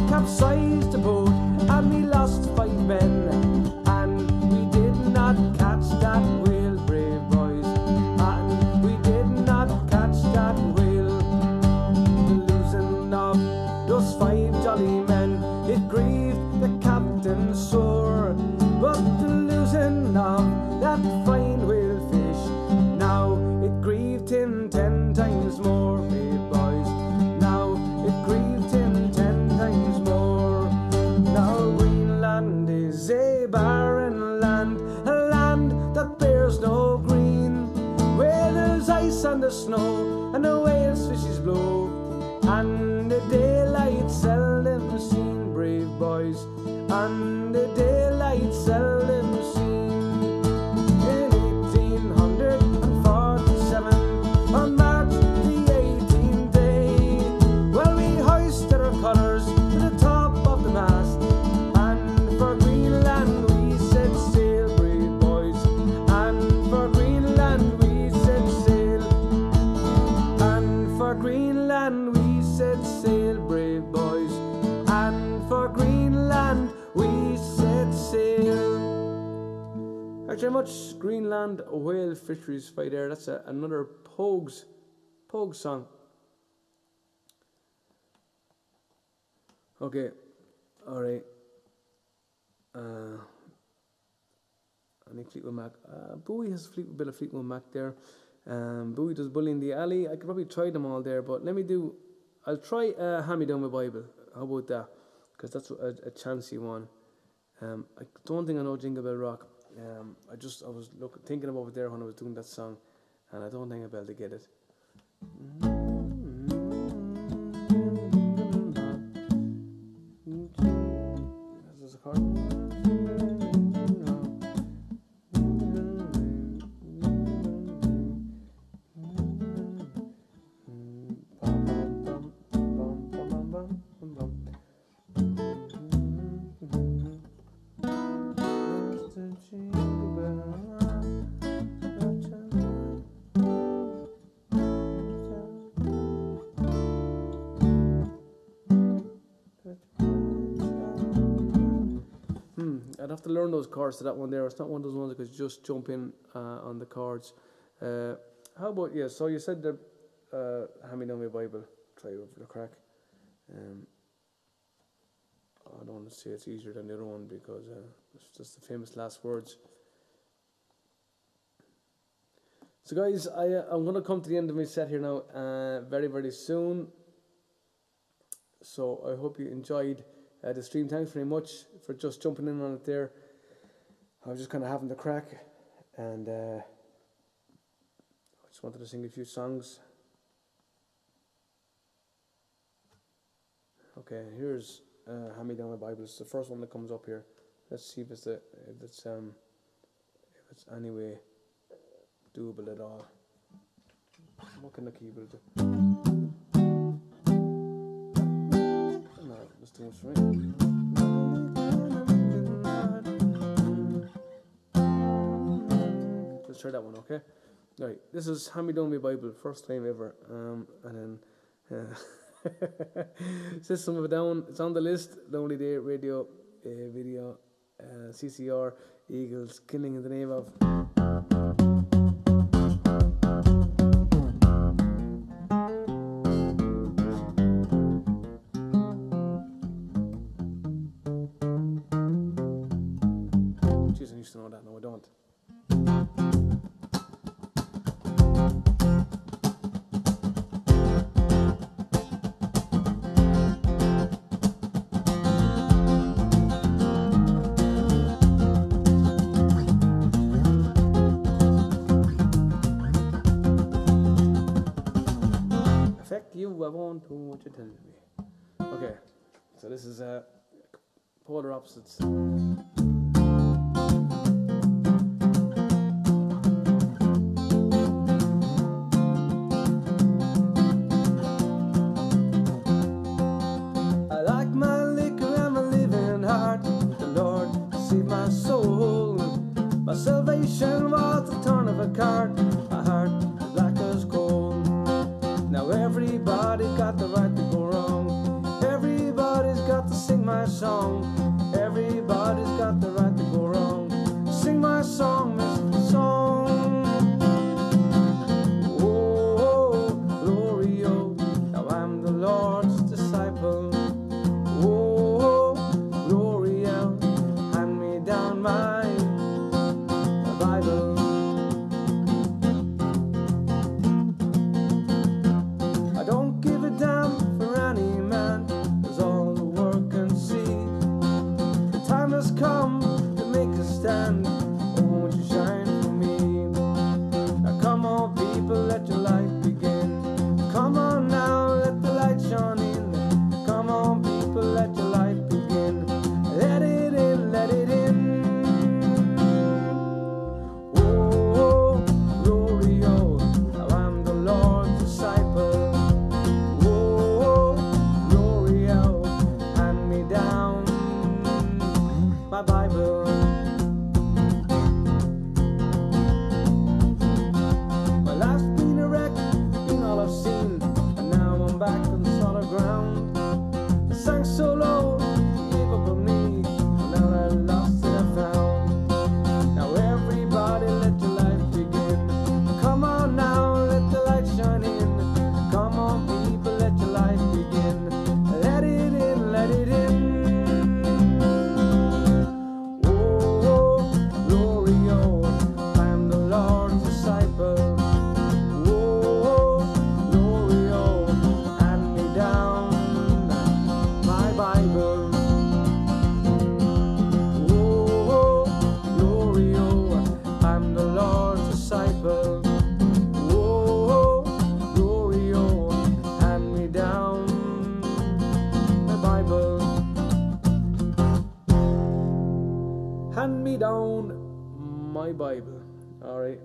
Speaker 1: Capsized the boat and we lost 5 men, and we did not catch that whale, brave boys, and we did not catch that whale. The losing of those 5 jolly men, it grieved the captain sore, but the losing of that fine whale fish, now it grieved him 10 times more, brave boys, now it grieved him 10 times more. Now Greenland is a barren land, a land that bears no green, where there's ice and the snow and the whales fishes blow, and the daylight seldom seen, brave boys, and the daylight seldom seen. In 1847, on March the 18th day, well, we hoisted our colours to the top of the mast, and for Greenland we set sail, brave boys, and for Greenland we set sail, and for Greenland we set sail, brave boys, and for Greenland we set sail. Thanks very much. Greenland whale fisheries fight there. That's another Pogues song. Okay, alright. Any Fleetwood Mac. Bowie has a bit of Fleetwood Mac there. Bowie does Bully in the Alley. I could probably try them all there, but I'll try Hand Me Down My Bible. How about that? Because that's a chancy one. I don't think I know Jingle Bell Rock. I was thinking about it there when I was doing that song, and I don't think I'll be able to get it. There's a chord. I'd have to learn those chords to that one there. It's not one of those ones that could just jump in on the chords. How about, so you said that Hand Me Down My Bible. Try it over the crack. I don't want to say it's easier than the other one because it's just the famous last words. So guys, I'm going to come to the end of my set here now very, very soon. So I hope you enjoyed the stream. Thanks very much for just jumping in on it there. I was just kind of having the crack, and I just wanted to sing a few songs. Okay, here's Hand Me Down My Bible. It's the first one that comes up here. Let's see if it's anyway doable at all. What can the keyboard do? No, that's too much for me. Let's try that one, okay? Alright, this is Hand Me Down My Bible, first time ever. And then System of a Down, it's on the list. Lonely Day Radio video, CCR, Eagles, Killing in the Name of. Jeez, I used to know that, no I don't. I won't do what you tell me. Okay, so this is polar opposites. I like my liquor and my living heart. The Lord saved my soul. My salvation was the turn of a card. My heart black as coal. Now everybody got the right to go wrong. Everybody's got to sing my song. Everybody's got the right to go wrong. Sing my song, Mr. Song. Oh, glory, oh. Now I'm the Lord's disciple. Oh, glory, oh. Hand me down my Bible. I don't give a damn for any man, 'cause all the world can see down my Bible. All right.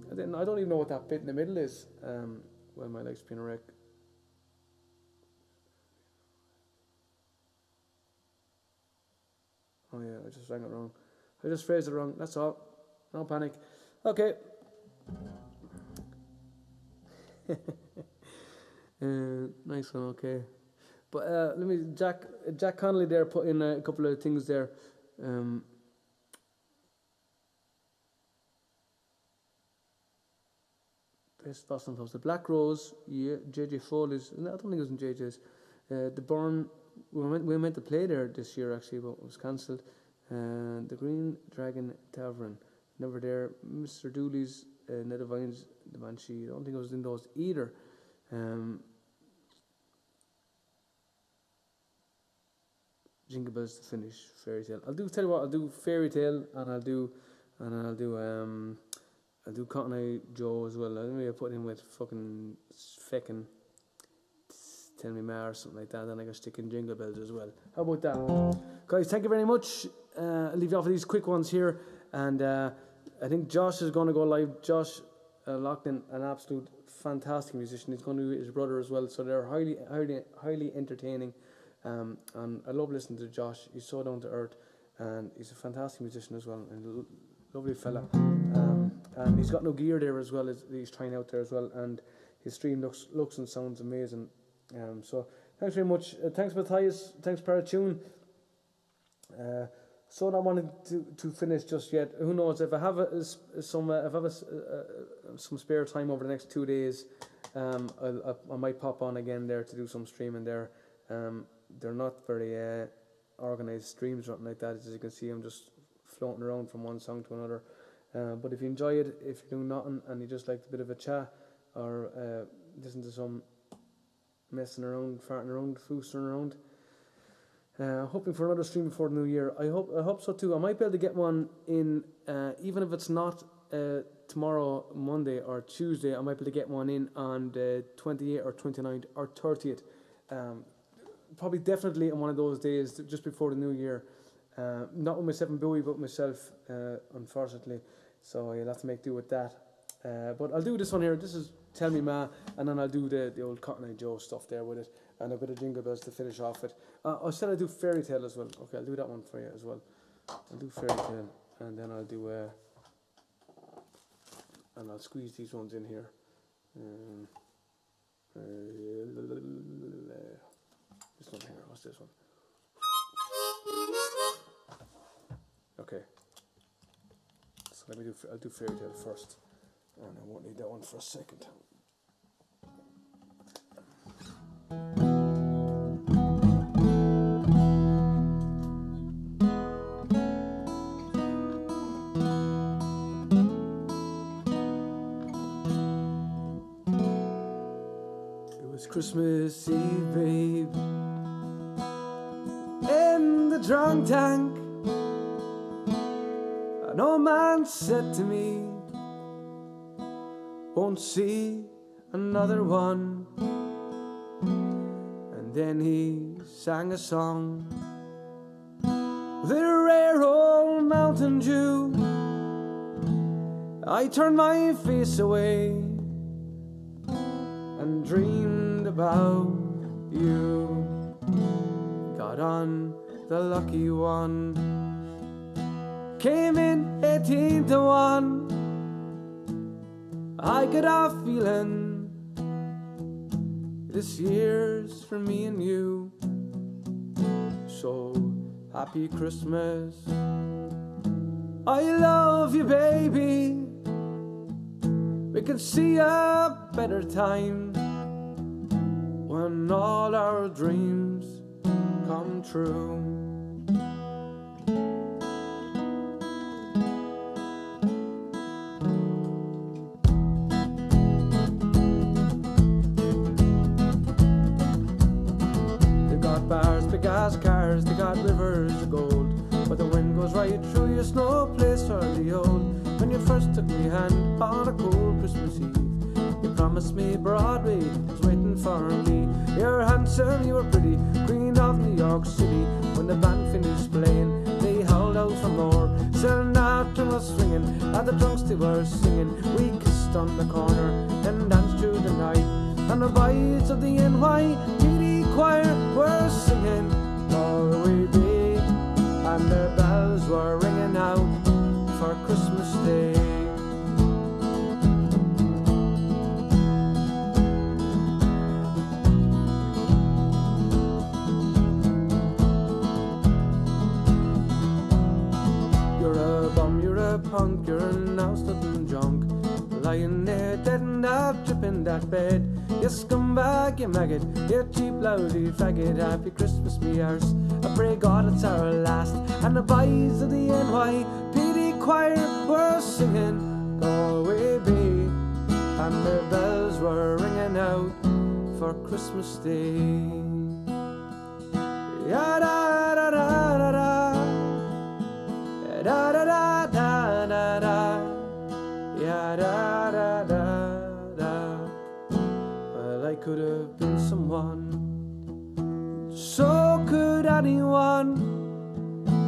Speaker 1: And then I don't even know what that bit in the middle is. Well, my leg's been a wreck. Oh yeah, I just rang it wrong. I just phrased it wrong. That's all. No panic. Okay. Nice one. Okay. But let me Jack Connolly there put in a couple of things there. Best Boston Clubs. The Black Rose, yeah, JJ Foley's. I don't think it was in JJ's. The Burn, we meant to play there this year actually, but it was cancelled. The Green Dragon Tavern, never there. Mr. Dooley's, Nedivines, the Banshee. I don't think it was in those either. Jingle Bells to finish. Fairy Tale. Tell you what. I'll do Fairy Tale, and I'll do Cotton Eye Joe as well. Maybe I'll put in with fucking feckin' Tell Me Ma or something like that. Then I can stick in Jingle Bells as well. How about that? Guys, thank you very much. I'll leave you off with these quick ones here. And I think Josh is going to go live. Josh Loughlin, an absolute fantastic musician. He's going to do his brother as well. So they're highly entertaining. And I love listening to Josh. He's so down to earth. And he's a fantastic musician as well. And a lovely fella. And he's got no gear there as well. He's trying out there as well. And his stream looks and sounds amazing. So thanks very much. Thanks Matthias. Thanks Paratune. So not wanting to finish just yet. Who knows? If I have some spare time over the next 2 days, I might pop on again there to do some streaming there. They're not very organized streams or something like that. As you can see, I'm just floating around from one song to another. But if you enjoy it, if you're doing nothing and you just like a bit of a chat or listen to some messing around, farting around, foosting around, hoping for another stream before the new year. I hope so too. I might be able to get one in, even if it's not tomorrow, Monday or Tuesday. I might be able to get one in on the 28th or 29th or 30th. Probably definitely on one of those days just before the new year. Not with myself and Bowie, but myself, unfortunately. So you'll have to make do with that. But I'll do this one here. This is Tell Me Ma, and then I'll do the old Cotton Eye Joe stuff there with it, and a bit of Jingle Bells to finish off it. I said I'll do Fairy Tale as well. Okay, I'll do that one for you as well. I'll do Fairy Tale, and then I'll do and I'll squeeze these ones in here. This one here. What's this one? Okay. So I'll do Fairy Tale first, and I won't need that one for a second. It was Christmas Eve, babe, in the drunk tank. An old man said to me, won't see another one. And then he sang a song with a rare old Mountain Dew. I turned my face away and dreamed about you. Got on the lucky one, came in 18 to 1. I got a feeling this year's for me and you. So happy Christmas, I love you, baby. We can see a better time when all our dreams come true. Big ass cars, they got rivers of gold, but the wind goes right through you, no place for the old. When you first took me hand on a cold Christmas Eve, you promised me Broadway was waiting for me. You're handsome, you were pretty, queen of New York City. When the band finished playing, they held out for more. So now was ringing, and the drunks they were singing. We kissed on the corner and danced through the night, and the boys of the NYPD choir were singing Galway Bay, and the bells were ringing out for Christmas Day. Punk, you're now stuffing junk, lying there dead and half dripping that bed. You scumbag, you maggot, you cheap lousy faggot. Happy Christmas, me arse, I pray God it's our last. And the boys of the NYPD choir were singing Galway Bay, and the bells were ringing out for Christmas Day. Ya da da da da da, da da da da da da, ya da da da da. Well, I could have been someone, so could anyone.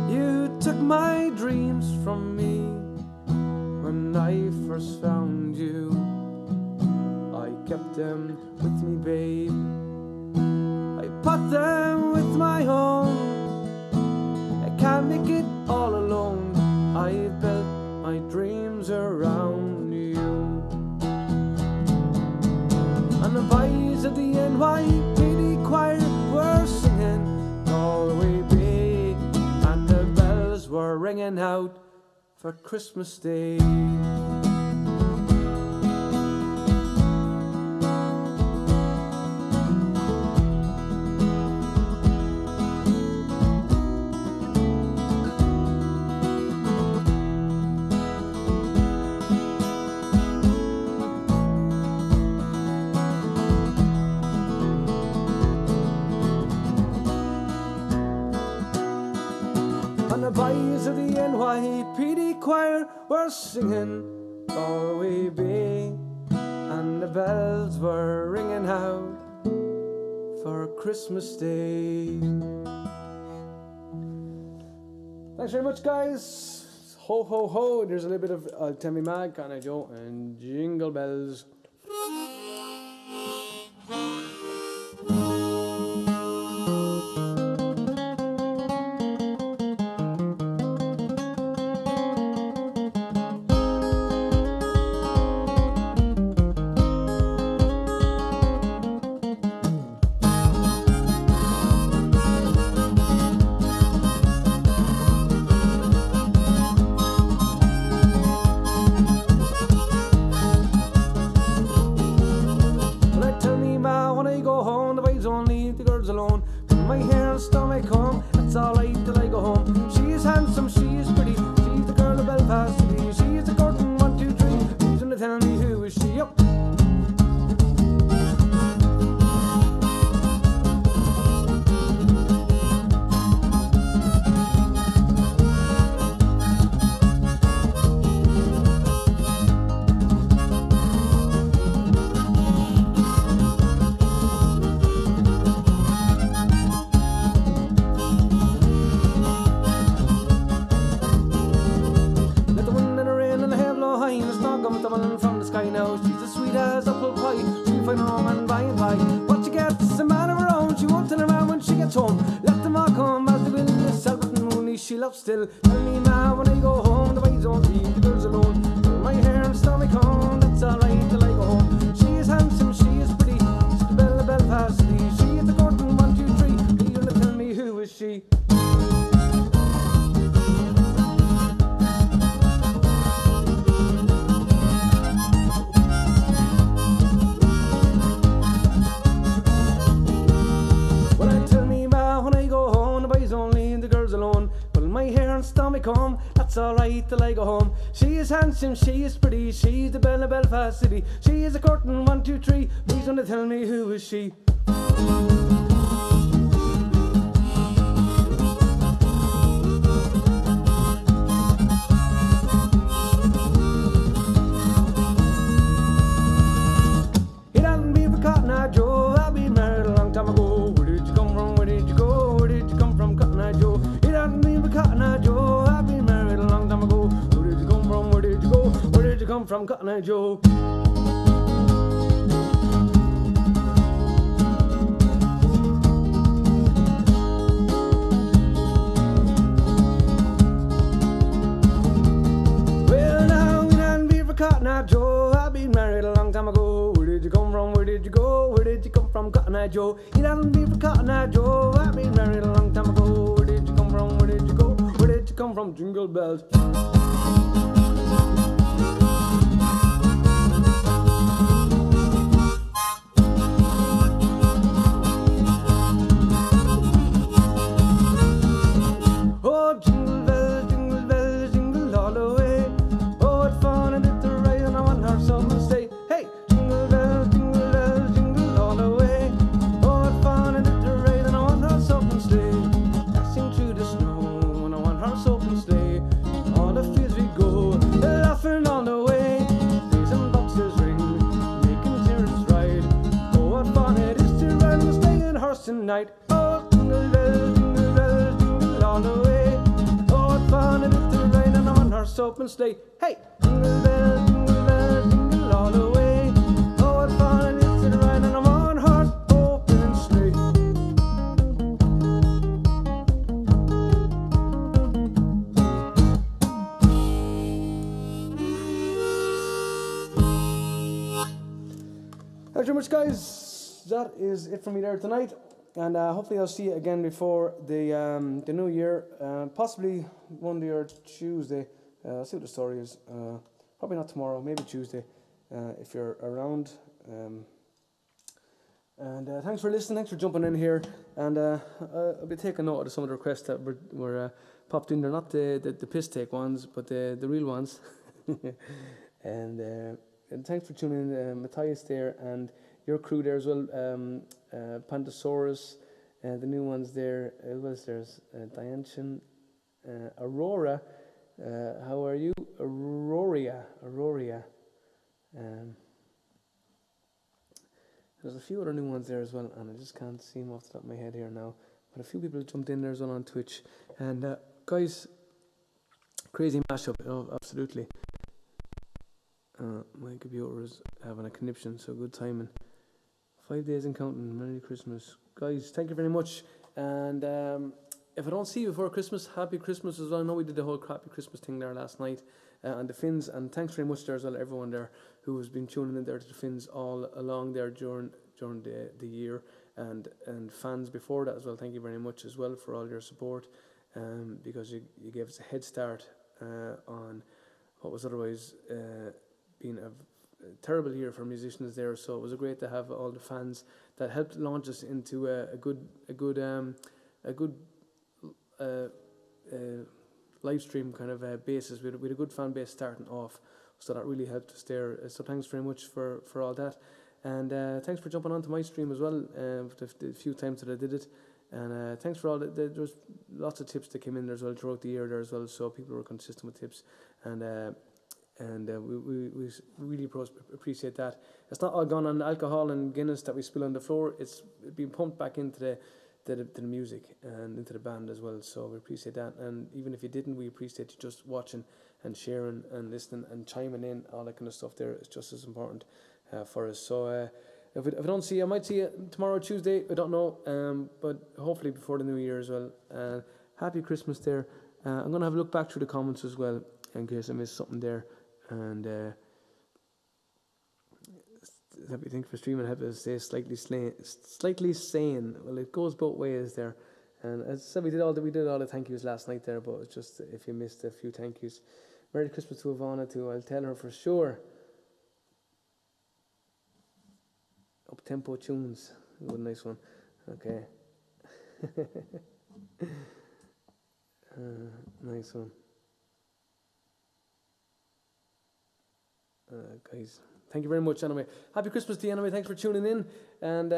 Speaker 1: You took my dreams from me when I first found you. I kept them with me, babe. I put them with my own. I can't make it all alone. I built my dreams around you. And the boys of the NYPD choir were singing Galway Bay, and the bells were ringing out for Christmas Day. And the boys of the NYPD choir were singing Galway Bay, and the bells were ringing out for Christmas Day. Thanks very much, guys. Ho, ho, ho. There's a little bit of Tell Me Mag, Cotton Eye Joe, and Jingle Bells. Alone, put my hair and stomach home. That's alright till I go home. She is handsome, she is pretty. She's the girl of Belfast City. She is a Gordon 1, 2, 3. Please don't tell me who is she. Up. From the sky now, she's as sweet as apple pie. She'll find her home and by and by, what she gets a man of her own. She won't tell her man when she gets home. Let them all come as they will. This Albert and Mooney she loves still. Tell me now when I go home, the boys don't leave the girls alone. Pull my hair and stomach home. That's alright till I go home. She is handsome, she is pretty. She's the belle of Belfast City. She is the Gordon 1, 2, 3. Please don't tell me who is she. My hair and stomach home, that's alright till I go home. She is handsome, she is pretty, she's the belle of Belfast City. She is a Curtin 1, 2, 3. Please don't tell me who is she. It hadn't been for Cotton Eye Joe, I'd be married a long time ago. Where did you come from? Where did you go? Where did you come from, Cotton Eye Joe? It hadn't been for Cotton Eye Joe, I'd be married a long time ago. Where did you come from? come from, Cotton Eye Joe? Well, now we done beat for Cotton Eye Joe. I've been married a long time ago. Where did you come from? Where did you go? Where did you come from, Cotton Eye Joe? You done beat for Cotton Eye Joe. I've been married a long time ago. Where did you come from? Where did you go? Where did you come from? Jingle bells. Oh, jingle bells, jingle all the way. Oh, what fun it is to ride on a one-horse open sleigh. Hey, jingle bells, jingle all the way. Oh, what fun it is to ride on a one-horse open sleigh. Dashing through the snow on a one-horse open sleigh. All the fields we go, laughing all the way. Sleigh and boxes ring, making children's ride. Oh, what fun it is to ride on a sleigh and horse tonight. Oh, jingle bells, jingle all the way. Oh, what fun it is to ride on a one-horse open sleigh. Hey, jingle bells, jingle all the way. Oh, what fun it is to ride on a one-horse open sleigh. Thanks very much, guys. That is it from me there tonight, and hopefully I'll see you again before the new year, possibly Monday or Tuesday. I'll see what the story is. Probably not tomorrow, maybe Tuesday, if you're around. And thanks for listening. Thanks for jumping in here. And I'll be taking note of some of the requests that were popped in. They're not the piss take ones, but the real ones. And thanks for tuning in, Matthias there, and your crew there as well. Pandasaurus, the new ones there. Who else there's? Dianchin, Aurora. How are you? Auroria. There's a few other new ones there as well, and I just can't see them off the top of my head here now. But a few people jumped in there as well on Twitch. And guys, crazy mashup, absolutely. My computer is having a conniption, so good timing. 5 days and counting. Merry Christmas, guys. Thank you very much. And if I don't see you before Christmas, happy Christmas as well. I know we did the whole crappy Christmas thing there last night on the Finns, and thanks very much there as well, everyone there who has been tuning in there to the Finns all along there during the year, and fans before that as well. Thank you very much as well for all your support, because you gave us a head start on what was otherwise been a terrible year for musicians there. So it was great to have all the fans that helped launch us into a good live stream kind of basis with a good fan base starting off. So that really helped us there. So thanks very much for all that. And thanks for jumping onto my stream as well, the few times that I did it. And thanks for all there was lots of tips that came in there as well throughout the year there as well. So people were consistent with tips, and we really appreciate that. It's not all gone on alcohol and Guinness that we spill on the floor. It's been pumped back into the music and into the band as well. So we appreciate that. And even if you didn't, we appreciate you just watching and sharing and listening and chiming in. All that kind of stuff there is just as important for us. So if I don't see you, I might see you tomorrow, Tuesday. I don't know, but hopefully before the new year as well. Happy Christmas there. I'm going to have a look back through the comments as well in case I missed something there. And happy thing for streaming, happy to stay slightly sane. Well, it goes both ways there. And as I said, we did all the thank yous last night there, but it's just if you missed a few thank yous. Merry Christmas to Ivana too. I'll tell her for sure. Up tempo tunes, what a nice one. Okay. Nice one. Guys, thank you very much anyway. Happy Christmas to you anyway. Thanks for tuning in, and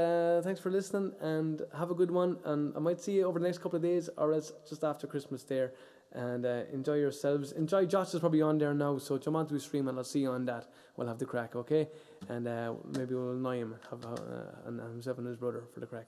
Speaker 1: thanks for listening, and have a good one. And I might see you over the next couple of days, or else just after Christmas there. And enjoy yourselves. Enjoy. Josh is probably on there now, so jump onto his stream and I'll see you on that. We'll have the crack, okay? And maybe we'll annoy him, have himself and his brother for the crack.